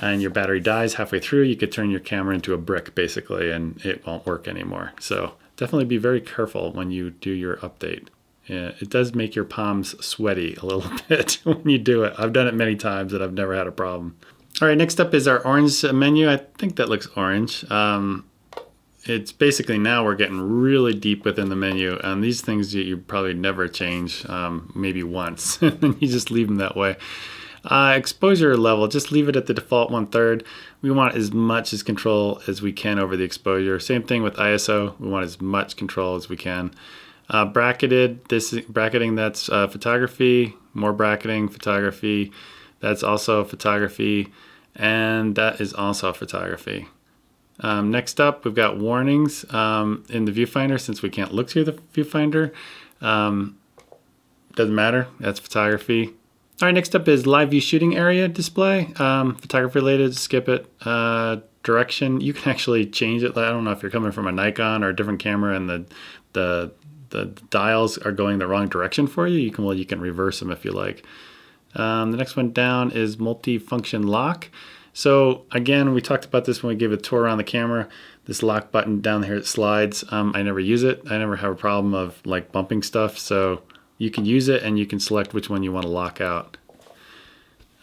and your battery dies halfway through, you could turn your camera into a brick basically, and it won't work anymore. So definitely be very careful when you do your update. It does make your palms sweaty a little bit when you do it. I've done it many times and I've never had a problem. All right, next up is our orange menu. I think that looks orange. it's basically now we're getting really deep within the menu, and these things you probably never change, maybe once, and you just leave them that way. Exposure level, just leave it at the default 1/3. We want as much as control as we can over the exposure. Same thing with ISO, we want as much control as we can. Bracketed, bracketing, that's photography, more bracketing, photography, that's also photography, and that is also photography. Next up, we've got warnings in the viewfinder. Since we can't look through the viewfinder, doesn't matter, that's photography. All right, next up is live view shooting area display, photography related, skip it. Direction, you can actually change it. I don't know if you're coming from a Nikon or a different camera and the dials are going the wrong direction for you. You can reverse them if you like. The next one down is multi-function lock. So again, we talked about this when we gave a tour around the camera. This lock button down here, it slides. I never use it. I never have a problem of like bumping stuff. So you can use it and you can select which one you want to lock out.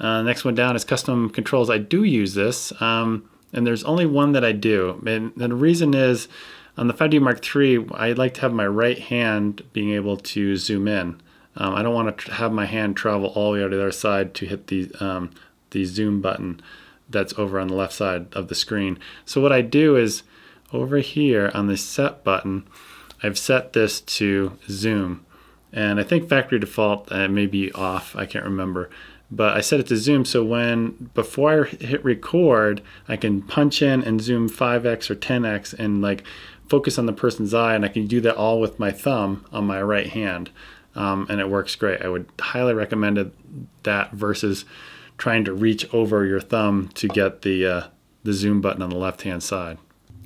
Next one down is custom controls. I do use this, and there's only one that I do. And the reason is on the 5D Mark III, I like to have my right hand being able to zoom in. I don't want to have my hand travel all the way to the other side to hit the zoom button that's over on the left side of the screen. So what I do is over here on the set button, I've set this to zoom. And I think factory default may be off, I can't remember. But I set it to zoom, so before I hit record, I can punch in and zoom 5x or 10x and like focus on the person's eye, and I can do that all with my thumb on my right hand. And it works great. I would highly recommend that versus trying to reach over your thumb to get the zoom button on the left-hand side.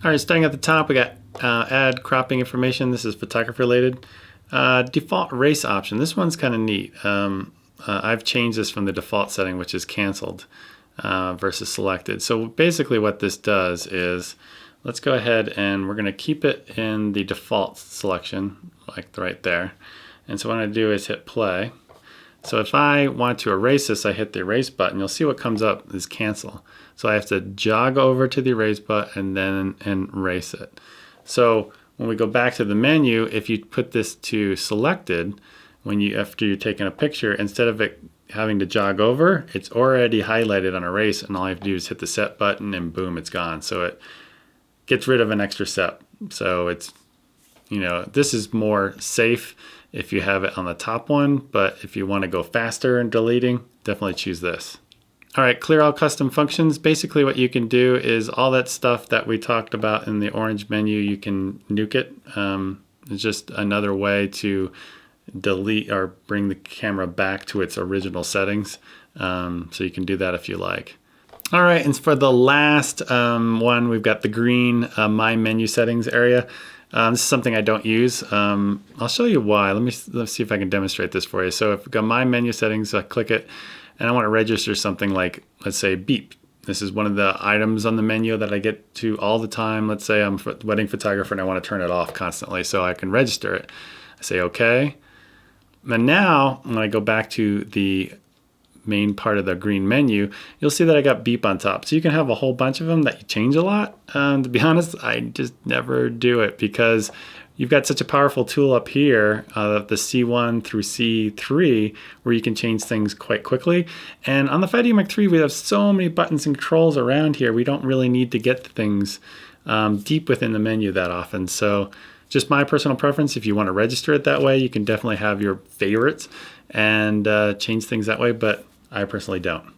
All right, starting at the top, we got add cropping information. This is photography related. Default erase option. This one's kind of neat. I've changed this from the default setting, which is canceled versus selected. So basically what this does is, let's go ahead and we're going to keep it in the default selection, like right there. And so what I'm going to do is hit play. So if I want to erase this, I hit the erase button. You'll see what comes up is cancel. So I have to jog over to the erase button and then erase it. So when we go back to the menu, if you put this to selected, after you're taking a picture, instead of it having to jog over, it's already highlighted on erase, and all I have to do is hit the set button and boom, it's gone. So it gets rid of an extra step. So it's, this is more safe if you have it on the top one, but if you want to go faster in deleting, definitely choose this. All right, clear all custom functions. Basically what you can do is all that stuff that we talked about in the orange menu, you can nuke it. It's just another way to delete or bring the camera back to its original settings. So you can do that if you like. All right, and for the last one, we've got the green My Menu Settings area. This is something I don't use. I'll show you why. Let's see if I can demonstrate this for you. So if I've got My Menu Settings, I click it, and I want to register something like, let's say, beep. This is one of the items on the menu that I get to all the time. Let's say I'm a wedding photographer and I want to turn it off constantly so I can register it. I say okay. And now when I go back to the main part of the green menu, you'll see that I got beep on top. So you can have a whole bunch of them that you change a lot. To be honest, I just never do it because you've got such a powerful tool up here, the C1 through C3, where you can change things quite quickly. And on the 5D Mark III, we have so many buttons and controls around here. We don't really need to get things deep within the menu that often. So just my personal preference, if you want to register it that way, you can definitely have your favorites and change things that way, but I personally don't.